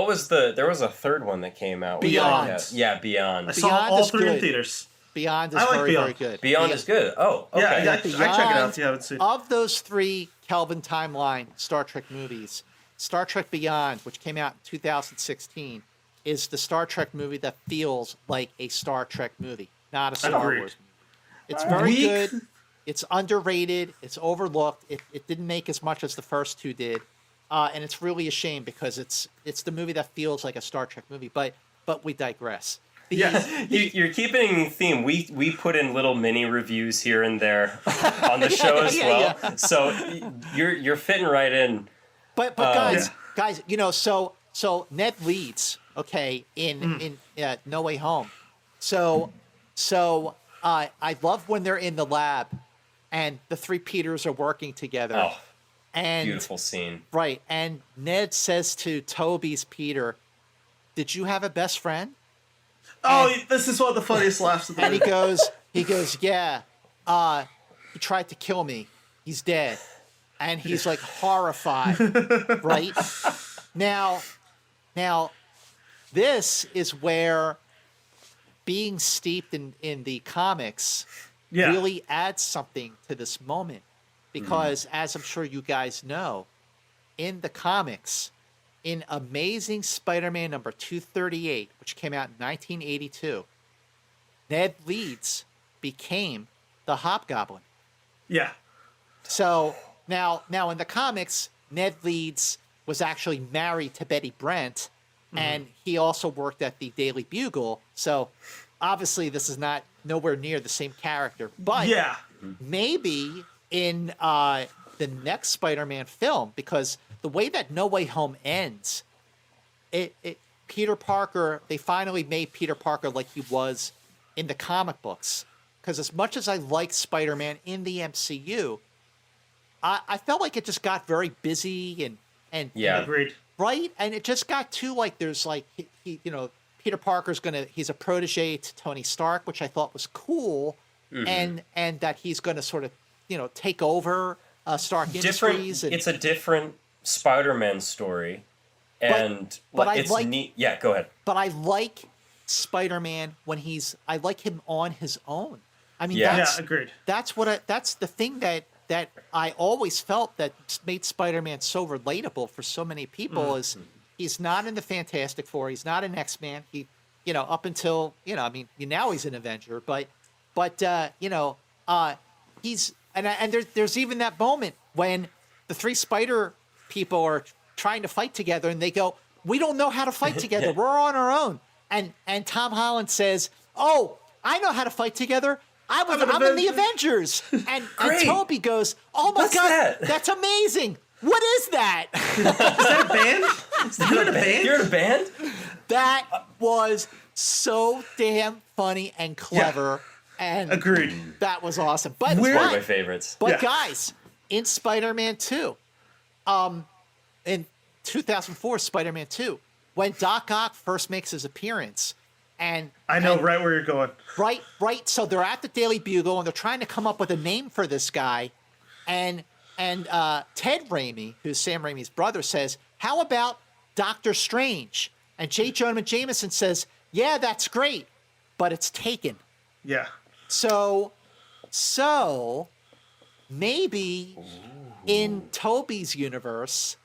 there was a third one that came out. Beyond. Yeah, Beyond. I saw Beyond all is 3 in good. theaters. Beyond is I like very, Beyond. very good. Beyond is good. Oh, okay. Yeah, I check it out if you haven't seen it. Of those 3 Kelvin timeline Star Trek movies, Star Trek Beyond, which came out in 2016, is the Star Trek movie that feels like a Star Trek movie, not a Star Agreed. Wars movie. It's very good. It's underrated. It's overlooked. It didn't make as much as the first 2 did. And it's really a shame because it's the movie that feels like a Star Trek movie. But we digress. Yes. You're keeping theme. We put in little mini reviews here and there on the show as well. Yeah. So you're fitting right in. But guys, so Ned Leeds, okay, in No Way Home. So I love when they're in the lab and the three Peters are working together. Oh, and beautiful scene. Right, and Ned says to Toby's Peter, "Did you have a best friend?" Oh, this is one of the funniest laughs of the And movie. he goes, "Yeah, he tried to kill me. He's dead." And he's like horrified, right? Now, this is where being steeped in the comics really adds something to this moment. Because, as I'm sure you guys know, in the comics, in Amazing Spider-Man number 238, which came out in 1982, Ned Leeds became the Hobgoblin. Yeah. So now in the comics, Ned Leeds was actually married to Betty Brant, and he also worked at the Daily Bugle. So obviously this is not nowhere near the same character. But maybe in the next Spider-Man film, because the way that No Way Home ends, Peter Parker, they finally made Peter Parker like he was in the comic books. Because as much as I like Spider-Man in the MCU, I felt like it just got very busy and Agreed. right, and it just got too like there's like he Peter Parker's he's a protege to Tony Stark, which I thought was cool, and that he's gonna sort of take over Stark Industries. It's a different Spider-Man story, and it's neat. Yeah, go ahead. But I like Spider-Man when I like him on his own. I mean, agreed. That's the thing that I always felt that made Spider-Man so relatable for so many people is he's not in the Fantastic Four, he's not an X-Man. He, up until now he's an Avenger, but he's and there's even that moment when the three Spider people are trying to fight together and they go, "We don't know how to fight together. We're on our own." And Tom Holland says, "Oh, I know how to fight together. I'm in the Avengers." And Toby goes, "Oh my God, that's amazing. What is that?" Is that a band? Is that a band? You're in a band? That was so damn funny and clever. And agreed. That was awesome. But one of my favorites. But guys, in Spider-Man 2, in 2004 Spider-Man 2, when Doc Ock first makes his appearance, and I know right where you're going. Right. So they're at the Daily Bugle and they're trying to come up with a name for this guy, and Ted Raimi, who's Sam Raimi's brother, says, "How about Dr. Strange?" And J. Jonah Jameson says, "Yeah, that's great, but it's taken." Yeah. So maybe in Toby's universe,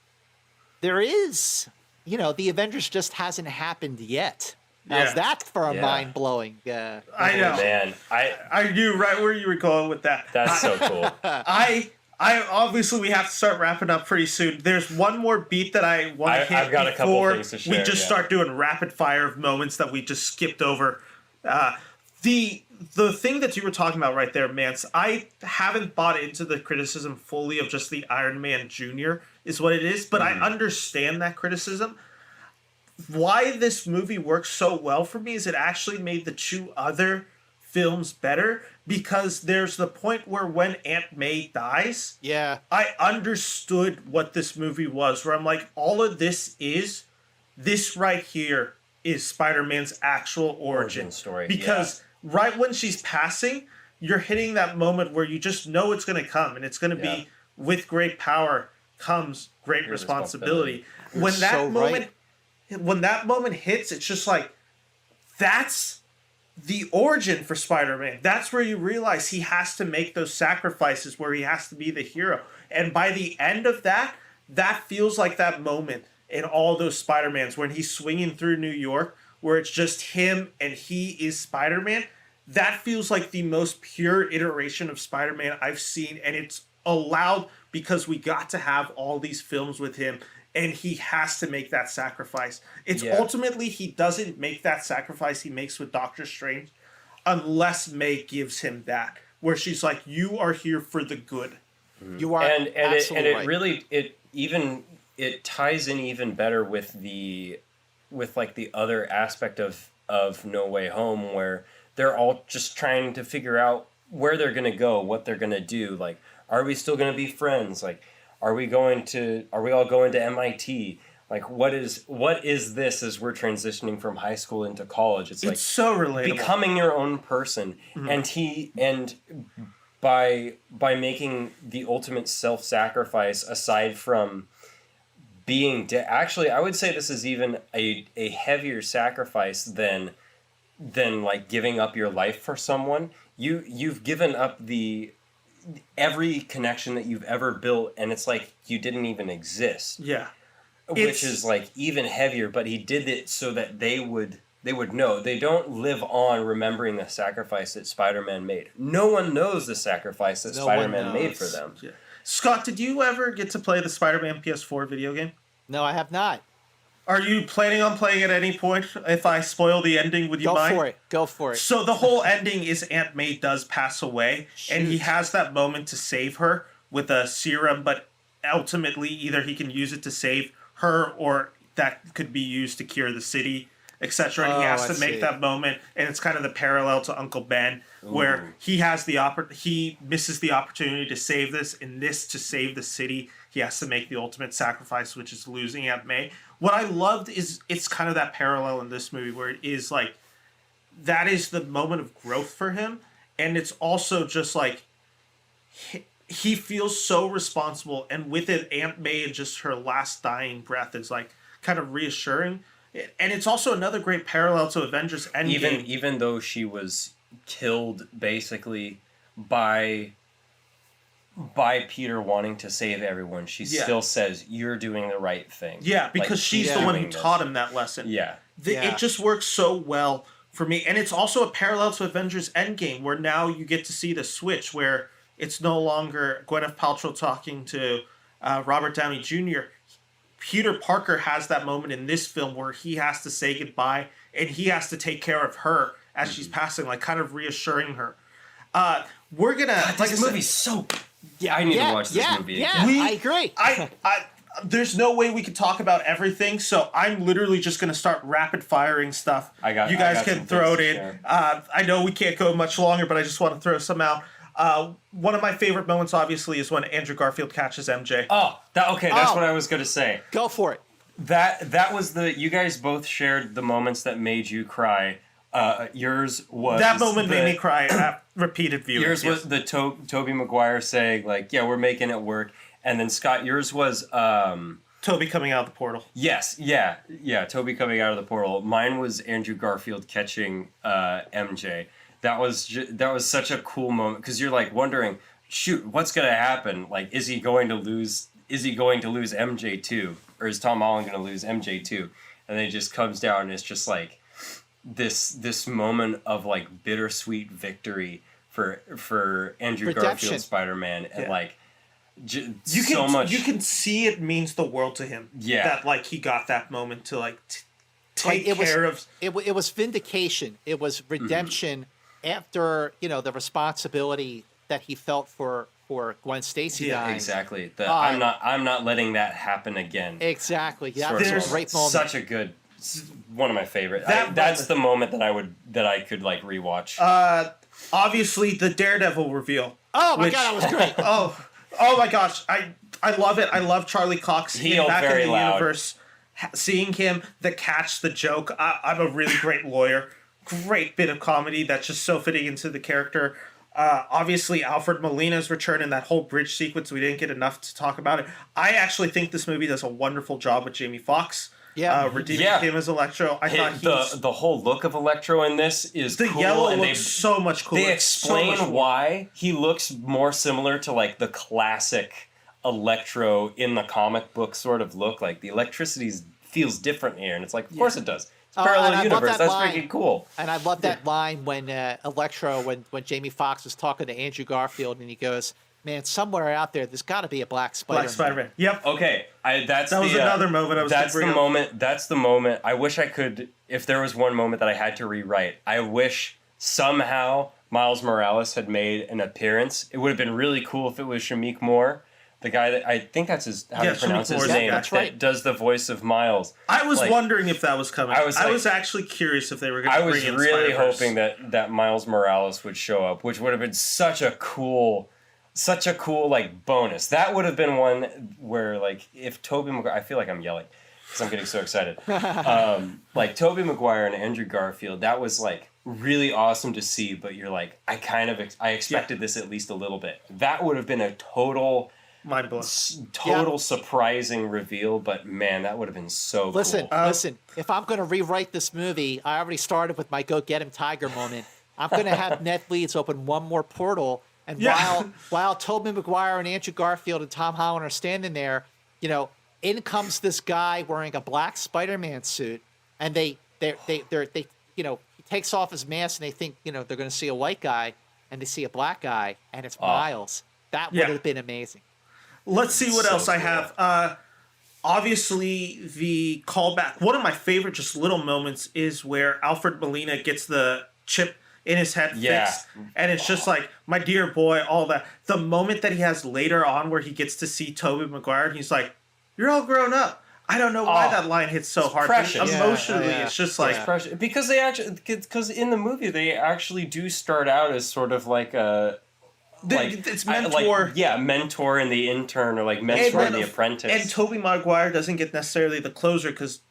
there is, the Avengers just hasn't happened yet. How's that for a mind-blowing? I know, man. I knew right where you were going with that. That's so cool. I obviously we have to start wrapping up pretty soon. There's one more beat that I want to hit I've got a couple things to share, we just start doing rapid fire of moments that we just skipped over. The thing that you were talking about right there, Mance, I haven't bought into the criticism fully of just the Iron Man Jr. is what it is, but I understand that criticism. Why this movie works so well for me is it actually made the two other films better, because there's the point where when Aunt May dies, I understood what this movie was, where I'm like, all of this right here is Spider-Man's actual origin story. Because right when she's passing, you're hitting that moment where you just know it's going to come, and it's going to be, with great power comes great responsibility. When that moment hits, it's just like, that's the origin for Spider-Man. That's where you realize he has to make those sacrifices, where he has to be the hero. And by the end of that feels like that moment in all those Spider-Mans when he's swinging through New York, where it's just him and he is Spider-Man. That feels like the most pure iteration of Spider-Man I've seen, and it's allowed because we got to have all these films with him, and he has to make that sacrifice. It's ultimately, he doesn't make that sacrifice he makes with Doctor Strange unless May gives him that, where she's like, "You are here for the good." You are, and absolutely it really it ties in even better with the like the other aspect of No Way Home, where they're all just trying to figure out where they're gonna go, what they're gonna do. Like, are we still gonna be friends? Like, are we all going to MIT? Like, what is this as we're transitioning from high school into college? It's like so relatable. Becoming your own person. And by making the ultimate self-sacrifice, aside from being actually, I would say this is even a heavier sacrifice than like giving up your life for someone. You've given up every connection that you've ever built, and it's like you didn't even exist. Yeah. Which is like even heavier, but he did it so that they would know. They don't live on remembering the sacrifice that Spider-Man made. No one knows the sacrifice that Spider-Man made for them. Yeah. Scott, did you ever get to play the Spider-Man PS4 video game? No, I have not. Are you planning on playing at any point? If I spoil the ending, would you mind? Go for it. So the whole ending is Aunt May does pass away, and he has that moment to save her with a serum, but ultimately either he can use it to save her or that could be used to cure the city, etc. And he has to make that moment, and it's kind of the parallel to Uncle Ben, where he has he misses the opportunity to save this, and this to save the city, he has to make the ultimate sacrifice, which is losing Aunt May. What I loved is it's kind of that parallel in this movie where it is like that is the moment of growth for him, and it's also just like he feels so responsible, and with it, Aunt May and just her last dying breath is like kind of reassuring. And it's also another great parallel to Avengers Endgame. Even though she was killed basically by Peter wanting to save everyone, she still says, "You're doing the right thing." Yeah, because like, she's the one who taught him that lesson. Yeah. It just works so well for me. And it's also a parallel to Avengers Endgame, where now you get to see the switch where it's no longer Gwyneth Paltrow talking to Robert Downey Jr. Peter Parker has that moment in this film where he has to say goodbye, and he has to take care of her as she's passing, like kind of reassuring her. We're gonna this movie's so. Yeah, I need to watch this movie again. I agree. There's no way we could talk about everything, so I'm literally just going to start rapid firing stuff. You guys can throw it in. I know we can't go much longer, but I just want to throw some out. One of my favorite moments, obviously, is when Andrew Garfield catches MJ. That's what I was going to say. Go for it. That was you guys both shared the moments that made you cry. Yours was... That moment made me cry at repeated viewing. Yours was the Tobey Maguire saying, like, yeah, we're making it work. And then, Scott, yours was... Toby coming out of the portal. Yes, yeah, Toby coming out of the portal. Mine was Andrew Garfield catching MJ. That was such a cool moment, because you're, like, wondering, shoot, what's going to happen? Like, is he going to lose MJ too? Or is Tom Holland going to lose MJ too? And then it just comes down, and it's just, like... This moment of like bittersweet victory for Andrew Garfield Spider-Man, and like you can see it means the world to him. Yeah, that like he got that moment to like take care of. It was vindication. It was redemption after the responsibility that he felt for Gwen Stacy dying. Exactly. I'm not letting that happen again. Exactly. Yeah, there's a great moment. Such a good. One of my favorite. That's the moment that I could like rewatch. Obviously the Daredevil reveal. Oh my god, that was great. oh my gosh, I love it. I love Charlie Cox back in the universe. Seeing him, the catch, the joke. I'm a really great lawyer. Great bit of comedy that's just so fitting into the character. Obviously, Alfred Molina's return in that whole bridge sequence. We didn't get enough to talk about it. I actually think this movie does a wonderful job with Jamie Foxx. Redeeming him as Electro. I thought the whole look of Electro in this is the cool, yellow looks so much cooler. They explain why he looks more similar to like the classic Electro in the comic book sort of look. Like the electricity feels different here, and it's like, of course it does. It's parallel universe. That's freaking cool. And I love that line when Electro, when Jamie Foxx is talking to Andrew Garfield, and he goes, "Man, somewhere out there's got to be a Black Spider-Man." Black Spider-Man. Yep. Okay, that was another moment I was. That's the moment. I wish I could. If there was one moment that I had to rewrite, I wish somehow Miles Morales had made an appearance. It would have been really cool if it was Shameik Moore, the guy that I think that's how you pronounce his name. That's right. That does the voice of Miles. I was wondering if that was coming. I was actually curious if they were going to bring in Spider-Verse. I was really hoping that Miles Morales would show up, which would have been such a cool like bonus. That would have been one where like if Tobey Maguire, I feel like I'm yelling because I'm getting so excited. Like Tobey Maguire and Andrew Garfield, that was like really awesome to see. But you're like, I expected this at least a little bit. That would have been a total surprising reveal. But man, that would have been so cool. Listen. If I'm going to rewrite this movie, I already started with my "Go Get Him, Tiger" moment. I'm going to have Ned Leeds open one more portal. And while Tobey Maguire and Andrew Garfield and Tom Holland are standing there, you know, in comes this guy wearing a black Spider-Man suit, and they you know, he takes off his mask and they think, you know, they're going to see a white guy, and they see a black guy, and it's Miles. That would have been amazing. Let's see what else I have. Obviously, the callback. One of my favorite just little moments is where Alfred Molina gets the chip in his head fixed, and it's just like, my dear boy, all that. The moment that he has later on where he gets to see Tobey Maguire, and he's like, you're all grown up. I don't know why that line hits so hard. Emotionally, it's just like... It's because because in the movie, they actually do start out as sort of like a... it's mentor. Mentor and the intern, or like mentor and the apprentice. And Tobey Maguire doesn't get necessarily the closure because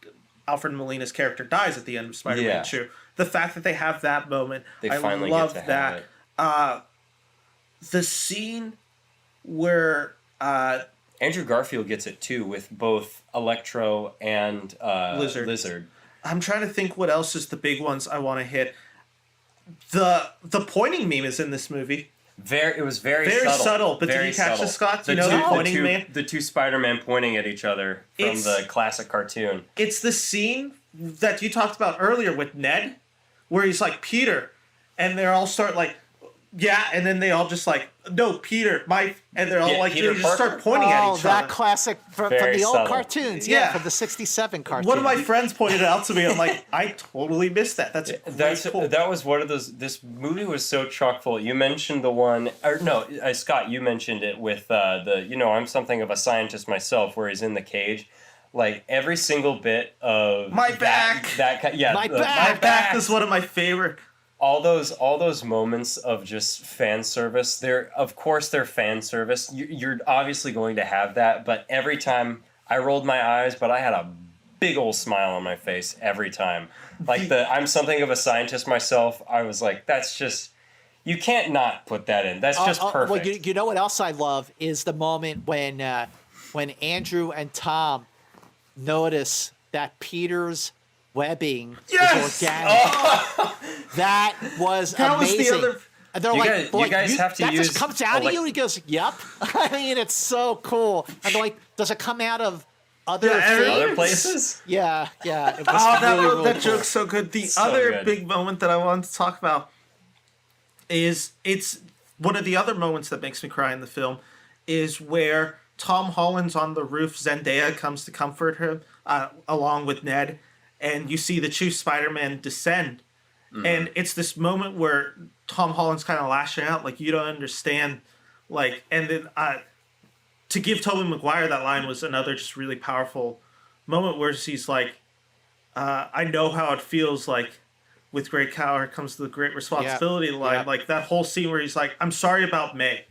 Alfred Molina's character dies at the end of Spider-Man 2. The fact that they have that moment, I love that. The scene where Andrew Garfield gets it too, with both Electro and Lizard. I'm trying to think what else is the big ones I want to hit. The pointing meme is in this movie. It was very subtle. But did you catch the Scott? The pointing meme? The two Spider-Man pointing at each other from the classic cartoon. It's the scene that you talked about earlier with Ned, where he's like, Peter, and they all start like, and then they all just like, no, Peter, and they're all like, they just start pointing at each other. That classic from the old cartoons, from the 67 cartoons. One of my friends pointed it out to me. I'm like, I totally missed that. That's cool. That was one of those. This movie was so chock full. You mentioned the one, or no, Scott, you mentioned it with I'm something of a scientist myself, where he's in the cage. Like every single bit of my back. My back is one of my favorite. All those moments of just fan service. They're fan service. You're obviously going to have that, but every time I rolled my eyes, but I had a big old smile on my face every time. Like I'm something of a scientist myself. I was like, that's just, you can't not put that in. That's just perfect. Well, you know what else I love is the moment when Andrew and Tom notice that Peter's webbing is organic. That was amazing. And they're you guys have to that use just comes out of you? And he goes, yep. I mean, it's so cool. And they're like, does it come out of other places? Yeah. It was that joke's so good. The other big moment that I wanted to talk about is, it's one of the other moments that makes me cry in the film, is where Tom Holland's on the roof. Zendaya comes to comfort him along with Ned, and you see the two Spider-Man descend. Mm-hmm. And it's this moment where Tom Holland's kind of lashing out, like, you don't understand. Like, and then to give Tobey Maguire that line was another just really powerful moment where he's like, I know how it feels, like, with great power comes the great responsibility line. Yeah. Like, that whole scene where he's like, I'm sorry about May.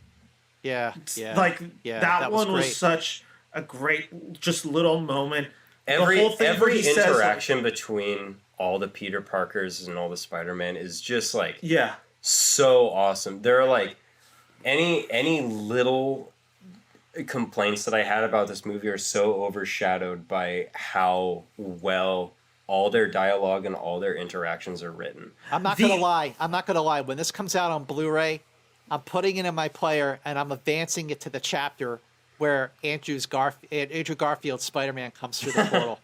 Yeah. That one was such a great, just little moment. Every interaction between all the Peter Parkers and all the Spider-Man is just like so awesome. There are like any little complaints that I had about this movie are so overshadowed by how well all their dialogue and all their interactions are written. I'm not gonna lie. When this comes out on Blu-ray, I'm putting it in my player and I'm advancing it to the chapter where Andrew Garfield's Spider-Man comes through the portal.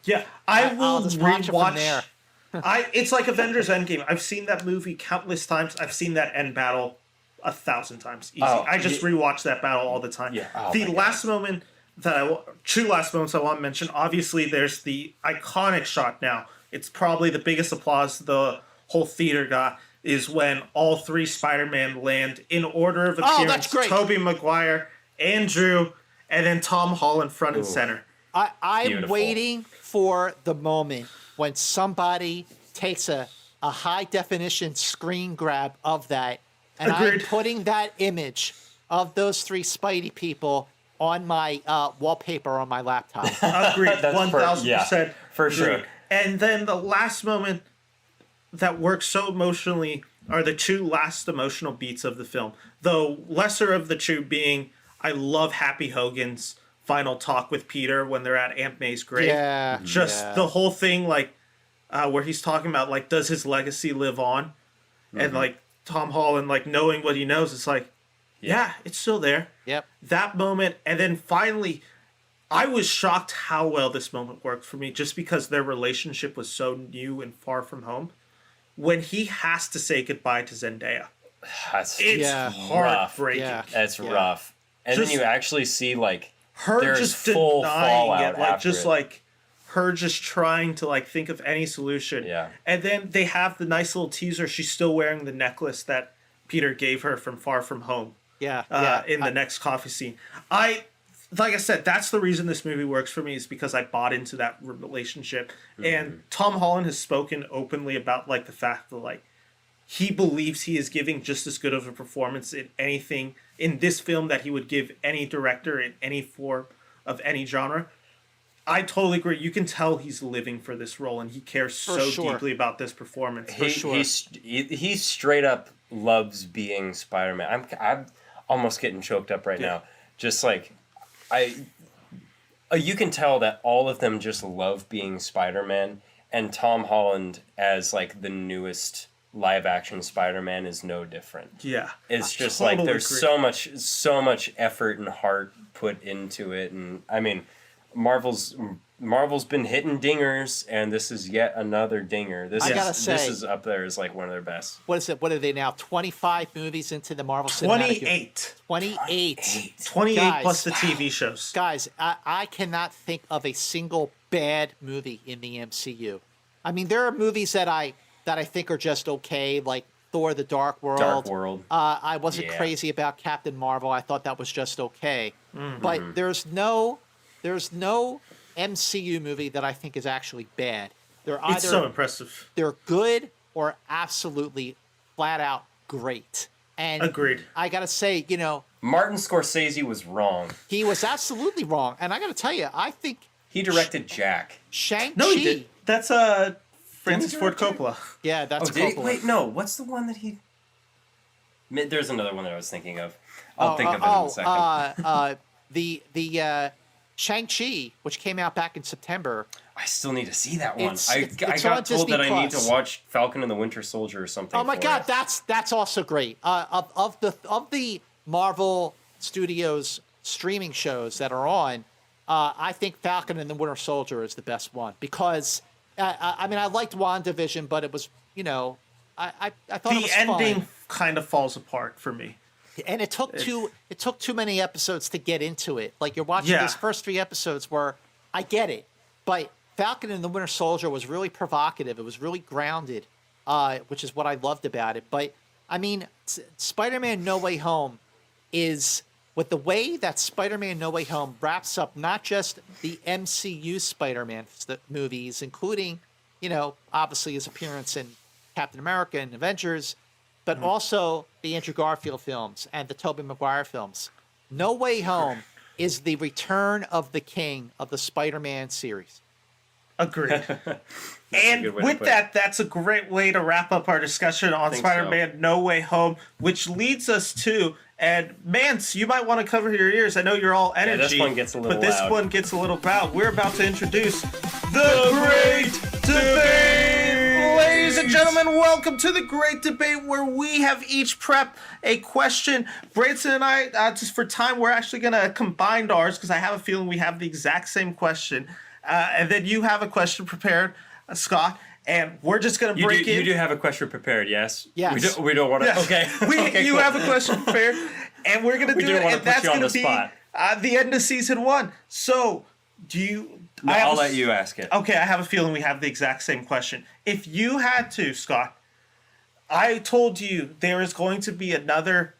I'll just watch it from there. It's like Avengers Endgame. I've seen that movie countless times. I've seen that end battle 1,000 times. Easy. I just rewatch that battle all the time. The last moment two last moments I want to mention. Obviously, there's the iconic shot now. It's probably the biggest applause the whole theater got, is when all three Spider-Man land in order of appearance. That's great. Tobey Maguire, Andrew, and then Tom Holland front and center. I'm Beautiful. waiting for the moment when somebody takes a high definition screen grab of that, and I'm Agreed. putting that image of those three Spidey people on my wallpaper on my laptop. Agreed, That's 1,000%. for agreed. sure. And then the last moment that works so emotionally are the two last emotional beats of the film. The lesser of the two being, I love Happy Hogan's final talk with Peter when they're at Aunt May's grave. Yeah, Just yeah. the whole thing, like, where he's talking about, like, does his legacy live on? And, like, Tom Holland, like, knowing what he knows, it's like, yeah, it's still there. Yep. That moment, and then finally, I was shocked how well this moment worked for me, just because their relationship was so new and far from home. When he has to say goodbye to Zendaya, That's it's Yeah. heartbreaking. Yeah. That's Yeah. rough. And Just- then you actually see like Her there's just full denying fallout it, like after just it. like her just trying to like think of any solution. Yeah. And then they have the nice little teaser. She's still wearing the necklace that Peter gave her from Far From Home. Yeah, In the next coffee scene. Like I said, that's the reason this movie works for me, is because I bought into that relationship. And Tom Holland has spoken openly about like the fact that like he believes he is giving just as good of a performance in anything in this film that he would give any director in any form of any genre. I totally agree. You can tell he's living for this role, and he cares so sure. deeply about this performance. He straight up loves being Spider-Man. I'm almost getting choked up right now. Just like you can tell that all of them just love being Spider-Man, and Tom Holland as like the newest live action Spider-Man is no different. Yeah. It's just totally like there's agree. so much effort and heart put into it, and I mean, Marvel's been hitting dingers, and this is yet another dinger. This say- is up there as like one of their best. What is it? What are they now? 25 movies into the Marvel Cinematic Universe. 28. 28. 28 Guys, plus the TV shows. Guys, I cannot think of a single bad movie in the MCU. I mean, there are movies that I think are just okay, like Thor: The Dark World. Dark World. I wasn't Yeah. crazy about Captain Marvel. I thought that was just okay. But there's no MCU movie that I think is actually bad. They're It's so impressive. they're good or absolutely flat out great. And Agreed. I gotta say, Martin Scorsese was wrong. he was absolutely wrong. And I gotta tell you, I think He directed Jack. Shang-Chi. No, he did. That's Francis Ford direct it? Coppola. Yeah, that's Oh, did he? Coppola. Wait, no. What's the one that he? There's another one that I was thinking of. I'll think of it in a second. The Shang-Chi, which came out back in September. I still need to see that one. It's I on got told Disney that I need Plus. to watch Falcon and the Winter Soldier or something. Oh my for God, it. that's also great. Of the Marvel Studios streaming shows that are on, I think Falcon and the Winter Soldier is the best one because I mean I liked WandaVision, but it was I thought it was The ending fine. kind of falls apart for me. And it took too many episodes to get into it. Like you're watching Yeah. these first 3 episodes where I get it, but Falcon and the Winter Soldier was really provocative. It was really grounded, which is what I loved about it. But I mean, Spider-Man: No Way Home is with the way that Spider-Man: No Way Home wraps up not just the MCU Spider-Man movies, including obviously his appearance in Captain America and Avengers, but also the Andrew Garfield films and the Tobey Maguire films. No Way Home is the return of the king of the Spider-Man series. Agreed. a And good way to with put that, that's a great way to wrap up our discussion on think Spider-Man No Way Home, which leads us to, and Mance, you might want to cover your ears. I know you're all energy. this one gets a little But this loud. one gets a little loud. We're about to introduce the Great Debate! Ladies and gentlemen, welcome to the Great Debate, where we have each prepped a question. Branson and I, just for time, we're actually going to combine ours, because I have a feeling we have the exact same question. And then you have a question prepared, Scott, and we're just going to break in. You do have a question prepared, yes? Yes. We don't want to. Yes. Okay. Okay, you cool. have a question prepared, and we're going to We do do it, wanna and put that's you on going to the be spot. the end of season 1. So, do you... No, I'll let you ask it. Okay, I have a feeling we have the exact same question. If you had to, Scott, I told you there is going to be another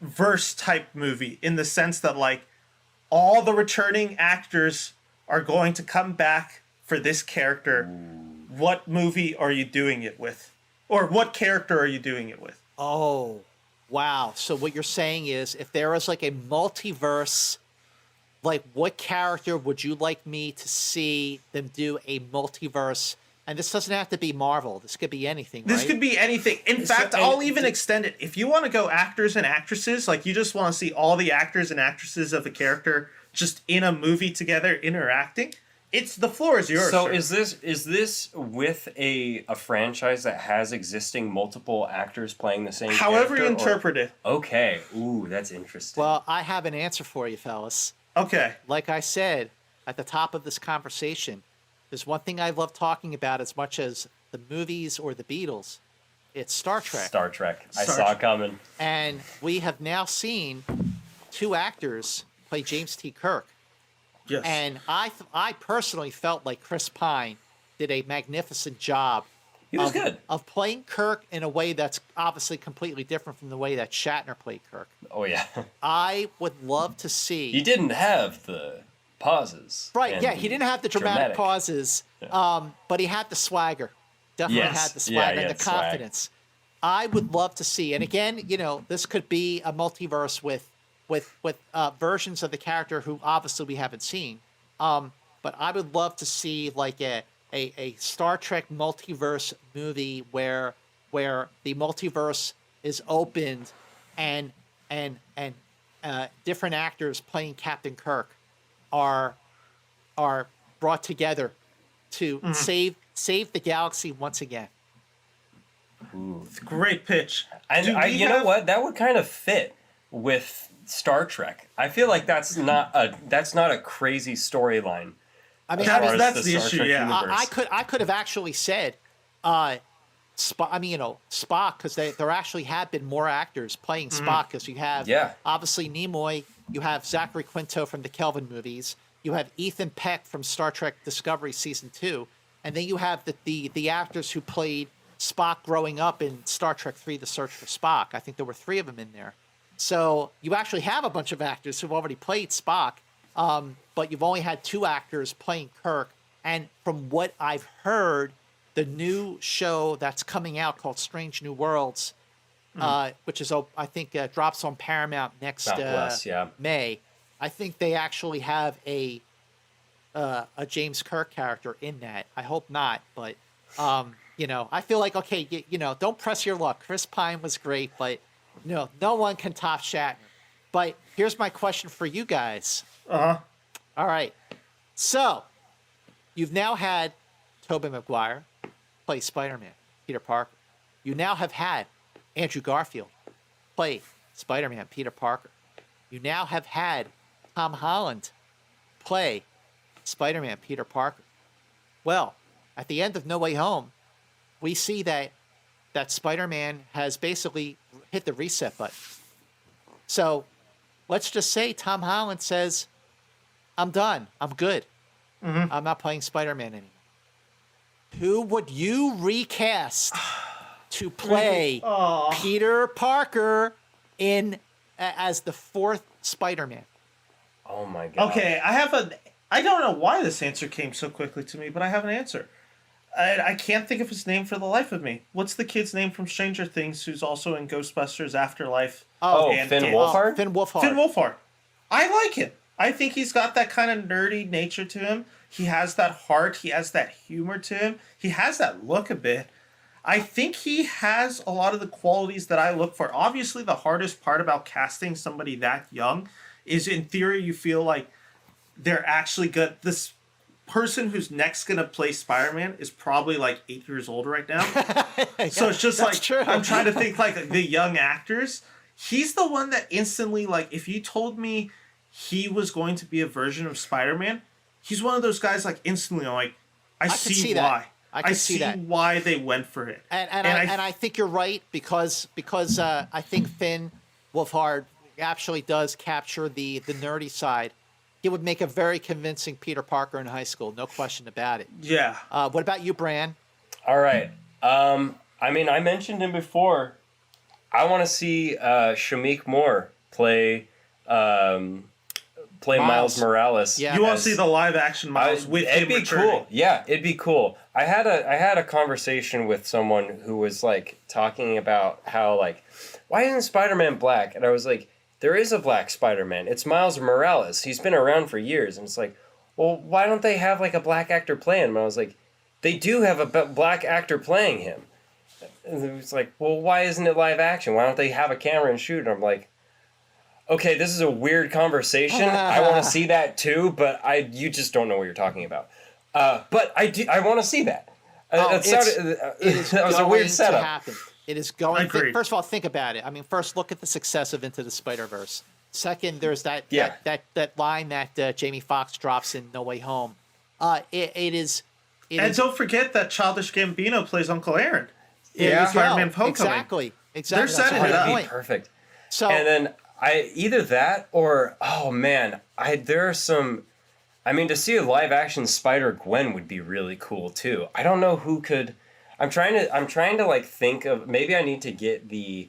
verse type movie in the sense that, like, all the returning actors are going to come back for this character. What movie are you doing it with? Or what character are you doing it with? Oh, wow. So what you're saying is, if there was like a multiverse, like what character would you like me to see them do a multiverse? And this doesn't have to be Marvel. This could be anything, This right? could be anything. In fact, I'll even extend it. If you want to go actors and actresses, like you just want to see all the actors and actresses of a character just in a movie together interacting, the floor is yours. So sir. is this with a franchise that has existing multiple actors playing the same However you character, interpret it. Okay. Ooh, that's interesting. Well, I have an answer for you, fellas. Okay. Like I said at the top of this conversation, there's one thing I love talking about as much as the movies or the Beatles. It's Star Trek. Star Trek. I Star saw Trek. it coming. And we have now seen 2 actors play James T. Kirk. Yes. And I personally felt like Chris Pine did a magnificent job. He was good. Of playing Kirk in a way that's obviously completely different from the way that Shatner played Kirk. Oh yeah. I would love to see. He didn't have the pauses. Right, and yeah, he didn't have the dramatic pauses, but he had the swagger. Definitely Yes. had the swagger and the swag. confidence. I would love to see, and again, this could be a multiverse with versions of the character who obviously we haven't seen. But I would love to see like a Star Trek multiverse movie where the multiverse is opened and different actors playing Captain Kirk are brought together to save the galaxy once again. Ooh. Great pitch. And you know what? That would kind of fit with Star Trek. I feel like that's not a crazy storyline. I mean, that's the issue. Yeah, I could have actually said, Spock, because there actually have been more actors playing Spock. Because you have obviously Nimoy, you have Zachary Quinto from the Kelvin movies, you have Ethan Peck from Star Trek Discovery season 2, and then you have the actors who played Spock growing up in Star Trek 3: The Search for Spock. I think there were 3 of them in there. So you actually have a bunch of actors who've already played Spock, but you've only had 2 actors playing Kirk. And from what I've heard, the new show that's coming out called Strange New Worlds, which is I think drops on Paramount next May. I think they actually have a James Kirk character in that. I hope not, but I feel like okay, don't press your luck. Chris Pine was great, but no one can top Shatner. But here's my question for you guys. Uh-huh. All right. So, you've now had Tobey Maguire play Spider-Man, Peter Parker. You now have had Andrew Garfield play Spider-Man, Peter Parker. You now have had Tom Holland play Spider-Man, Peter Parker. Well, at the end of No Way Home, we see that Spider-Man has basically hit the reset button. So let's just say Tom Holland says, I'm done. I'm good. I'm not playing Spider-Man anymore. Who would you recast to play Peter Parker as the 4th Spider-Man? Oh my god. Okay, I don't know why this answer came so quickly to me, but I have an answer. I can't think of his name for the life of me. What's the kid's name from Stranger Things who's also in Ghostbusters Afterlife? Finn Wolfhard? Finn Wolfhard. Finn Wolfhard. I like him. I think he's got that kind of nerdy nature to him. He has that heart. He has that humor to him. He has that look a bit. I think he has a lot of the qualities that I look for. Obviously, the hardest part about casting somebody that young is, in theory, you feel like they're actually good. This person who's next going to play Spider-Man is probably like 8 years old right now. So it's just like, true. I'm trying to think like the young actors. He's the one that instantly, like, if you told me he was going to be a version of Spider-Man, he's one of those guys like instantly like, I see why. I see why they went for it. And I think you're right because I think Finn Wolfhard actually does capture the nerdy side. He would make a very convincing Peter Parker in high school, no question about it. Yeah. What about you, Bran? All right. I mean, I mentioned him before. I want to see Shamik Moore play play Miles Morales. Yeah. You want to see the live action Miles with him It'd be returning. cool. Yeah, it'd be cool. I had a conversation with someone who was like talking about how like, why isn't Spider-Man black? And I was like, there is a black Spider-Man. It's Miles Morales. He's been around for years. And it's like, well, why don't they have like a black actor playing him? And I was like, they do have a black actor playing him. And it was like, well, why isn't it live action? Why don't they have a camera and shoot? And I'm like, okay, this is a weird conversation. I want to see that too, but you just don't know what you're talking about. But I want to see that. That was a weird setup. Happen. It is going. Agreed. First of all, think about it. I mean, first look at the success of Into the Spider-Verse. Second, there's that line that Jamie Foxx drops in No Way Home. And don't forget that Childish Gambino plays Uncle Aaron. Yeah, Spider-Man Homecoming. Exactly. They're setting it up. Perfect. So and then either that or there are some. I mean, to see a live action Spider-Gwen would be really cool too. I don't know who could. I'm trying to like think of, maybe I need to get the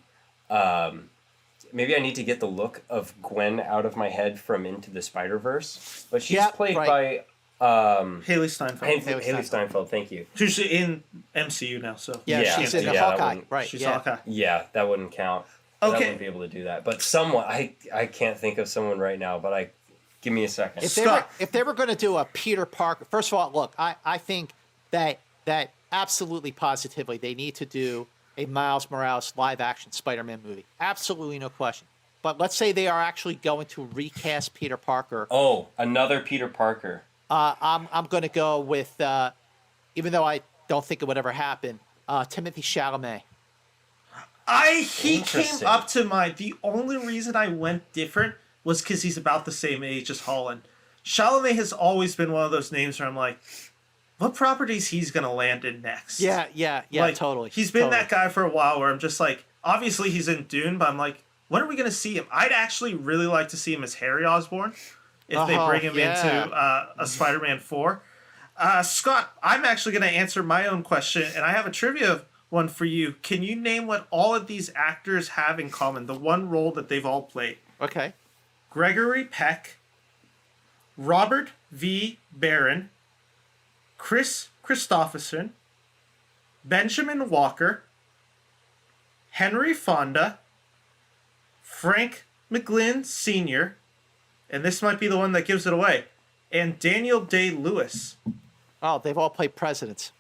look of Gwen out of my head from Into the Spider-Verse. But she's played by Haley Steinfeld. Haley Steinfeld, thank you. She's in MCU now, so she's in Hawkeye, right? She's Hawkeye. Yeah, that wouldn't count. Okay. I wouldn't be able to do that. But someone, I can't think of someone right now, but give me a second. If they were going to do a Peter Parker, first of all, look, I think that absolutely positively they need to do a Miles Morales live action Spider-Man movie. Absolutely no question. But let's say they are actually going to recast Peter Parker. Oh, another Peter Parker. I'm going to go with, even though I don't think it would ever happen, Timothée Chalamet. He came up to mind. The only reason I went different was because he's about the same age as Holland. Chalamet has always been one of those names where I'm like, what properties he's going to land in next? Yeah, like, totally. He's been that guy for a while where I'm just like, obviously he's in Dune, but I'm like, when are we going to see him? I'd actually really like to see him as Harry Osborn if they bring him into a Spider-Man 4. Scott, I'm actually going to answer my own question, and I have a trivia one for you. Can you name what all of these actors have in common? The one role that they've all played. Okay. Gregory Peck, Robert V. Barron, Chris Christopherson, Benjamin Walker, Henry Fonda, Frank McGlynn Sr., and this might be the one that gives it away, and Daniel Day-Lewis. Oh, they've all played presidents.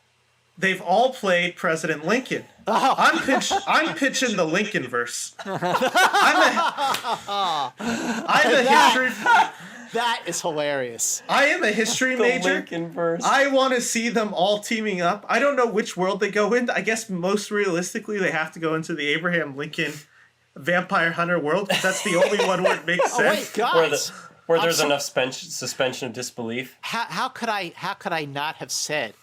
They've all played President Lincoln. Oh. I'm pitching the Lincoln verse. I'm a history. That is hilarious. I am a history major. Lincoln verse. I want to see them all teaming up. I don't know which world they go in. I guess most realistically they have to go into the Abraham Lincoln vampire hunter world. That's the only one where it makes sense. Wait, guys. Where there's enough suspension of disbelief. How could I not have said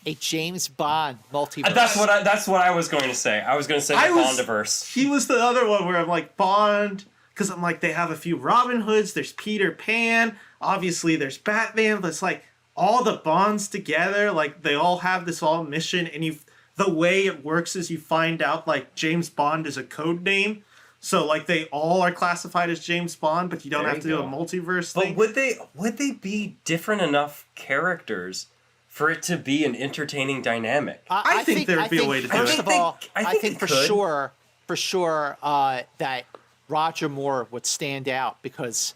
a James Bond multiverse? That's what I was going to say. I was going to say the Bondiverse. He was the other one where I'm like, Bond, because I'm like, they have a few Robin Hoods, there's Peter Pan, obviously there's Batman, but it's like all the Bonds together, like they all have this all mission, and the way it works is you find out like James Bond is a code name. So like they all are classified as James Bond, but you don't have to do a multiverse thing. But would they be different enough characters for it to be an entertaining dynamic? I think there'd be a way to do it. First of all, I think for sure that Roger Moore would stand out because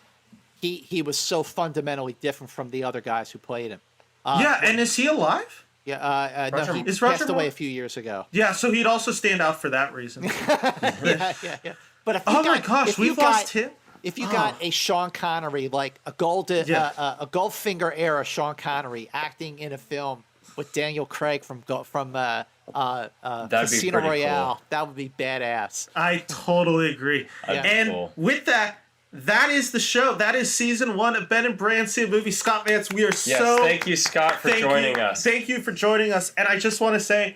he was so fundamentally different from the other guys who played him. And is he alive? Yeah, no, he Is passed Roger away Moore? a few years ago. Yeah, so he'd also stand out for that reason. Yeah. But if we've lost him. If you got a Sean Connery, like a Goldfinger era Sean Connery acting in a film with Daniel Craig from Casino Royale, that would be badass. I totally agree. And with that is the show. That is season 1 of Ben and Bran See a Movie. Scott Mantz, we are thank you, Scott, for joining us. Thank you for joining us. And I just want to say,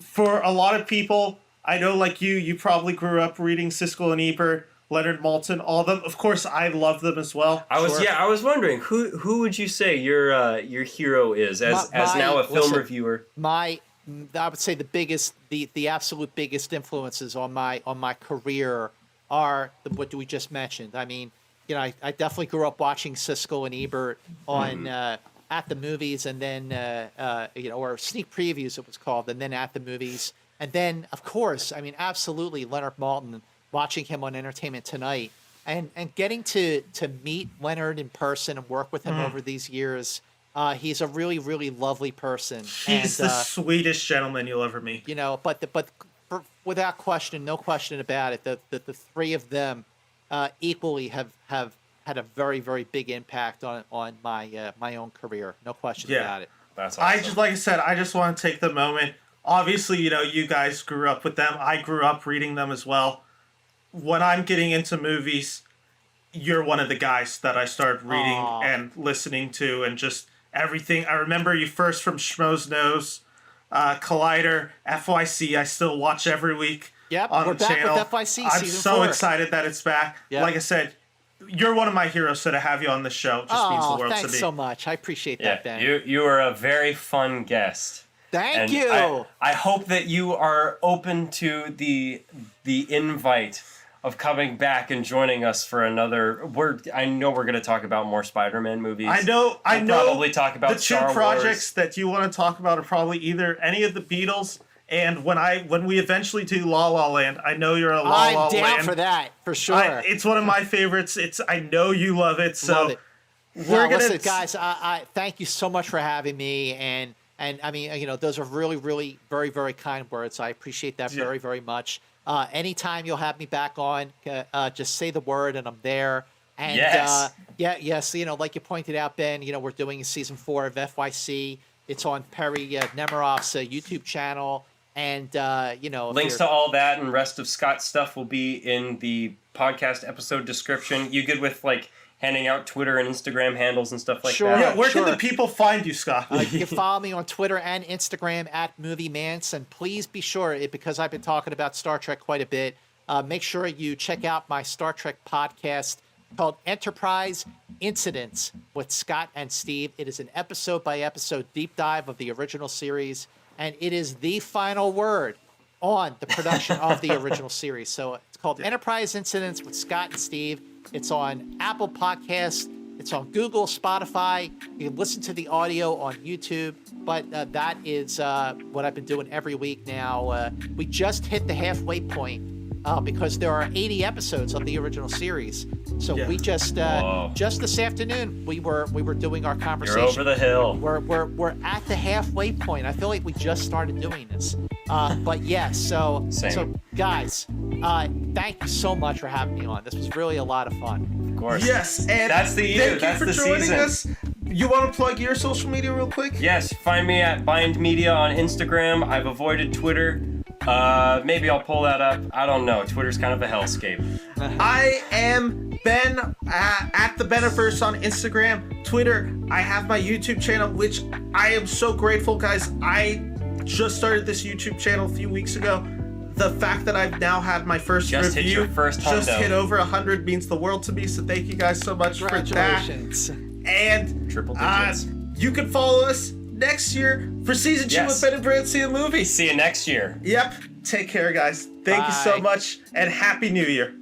for a lot of people, I know like you probably grew up reading Siskel and Ebert, Leonard Maltin, all of them. Of course, I love them as well. I was wondering who would you say your hero is as now a film reviewer? I would say the absolute biggest influences on my career are what we just mentioned. I mean, I definitely grew up watching Siskel and Ebert on At the Movies, and then or sneak previews it was called, and then At the Movies, and then of course, I mean, absolutely Leonard Maltin, watching him on Entertainment Tonight, and getting to meet Leonard in person and work with him over these years. He's a really, really lovely person. He's the sweetest gentleman you'll ever meet. But without question, no question about it, the three of them equally have had a very, very big impact on my own career. No question about it. That's awesome. Like I said, I just want to take the moment. Obviously, you guys grew up with them. I grew up reading them as well. When I'm getting into movies, you're one of the guys that I started reading and listening to, and just everything. I remember you first from Schmo's Nose, Collider, FYC. I still watch every week. Yep, on we're the back channel. with FYC I'm season so 4. excited that it's back. Yep. Like I said, you're one of my heroes, so to have you on the show just means the world to me. Thanks so much. I appreciate that, Ben. You are a very fun guest. Thank you. I hope that you are open to the invite of coming back and joining us for another. I know we're going to talk about more Spider-Man movies. I know. Probably talk about the two Star projects Wars. that you want to talk about are probably either any of the Beatles, and when we eventually do La La Land, I know you're a La La Land. I'm down for that, for sure. It's one of my favorites. I know you love it. So love it. we're gonna. Listen, guys. I thank you so much for having me, and I mean, those are really, really very, very kind words. I appreciate that very, very much. Anytime you'll have me back on, just say the word and I'm there. And yes, like you pointed out, Ben, we're doing season 4 of FYC. It's on Perry Nemiroff's YouTube channel, and links to all that and rest of Scott's stuff will be in the podcast episode description. You good with handing out Twitter and Instagram handles and stuff like that? Yeah, where can the people find you, Scott? You can follow me on Twitter and Instagram at Movie Mantz, and please be sure, because I've been talking about Star Trek quite a bit, make sure you check out my Star Trek podcast called Enterprise Incidents with Scott and Steve. It is an episode-by-episode deep dive of the original series, and it is the final word on the production of the original series. So it's called Enterprise Incidents with Scott and Steve. It's on Apple Podcasts. It's on Google, Spotify. You can listen to the audio on YouTube. But that is what I've been doing every week now. We just hit the halfway point because there are 80 episodes of the original series. So we just this afternoon we were doing our conversation. You're over the hill. We're at the halfway point. I feel like we just started doing this. But yes, so guys, thank you so much for having me on. This was really a lot of fun. Of course. Yes, and thank you for joining us. You want to plug your social media real quick? Yes, find me at Bind Media on Instagram. I've avoided Twitter. Maybe I'll pull that up. I don't know. Twitter's kind of a hellscape. I am Ben at the Beniverse on Instagram, Twitter. I have my YouTube channel, which I am so grateful, guys. I just started this YouTube channel a few weeks ago. The fact that I've now had my first just review, hit your first hit over 100 means the world to me. So thank you guys so much for that. Congratulations. And triple digits. You can follow us next year for season 2 with Ben and Bran See a Movie. See you next year. Yep. Take care, guys. Thank you so much, and Happy New Year.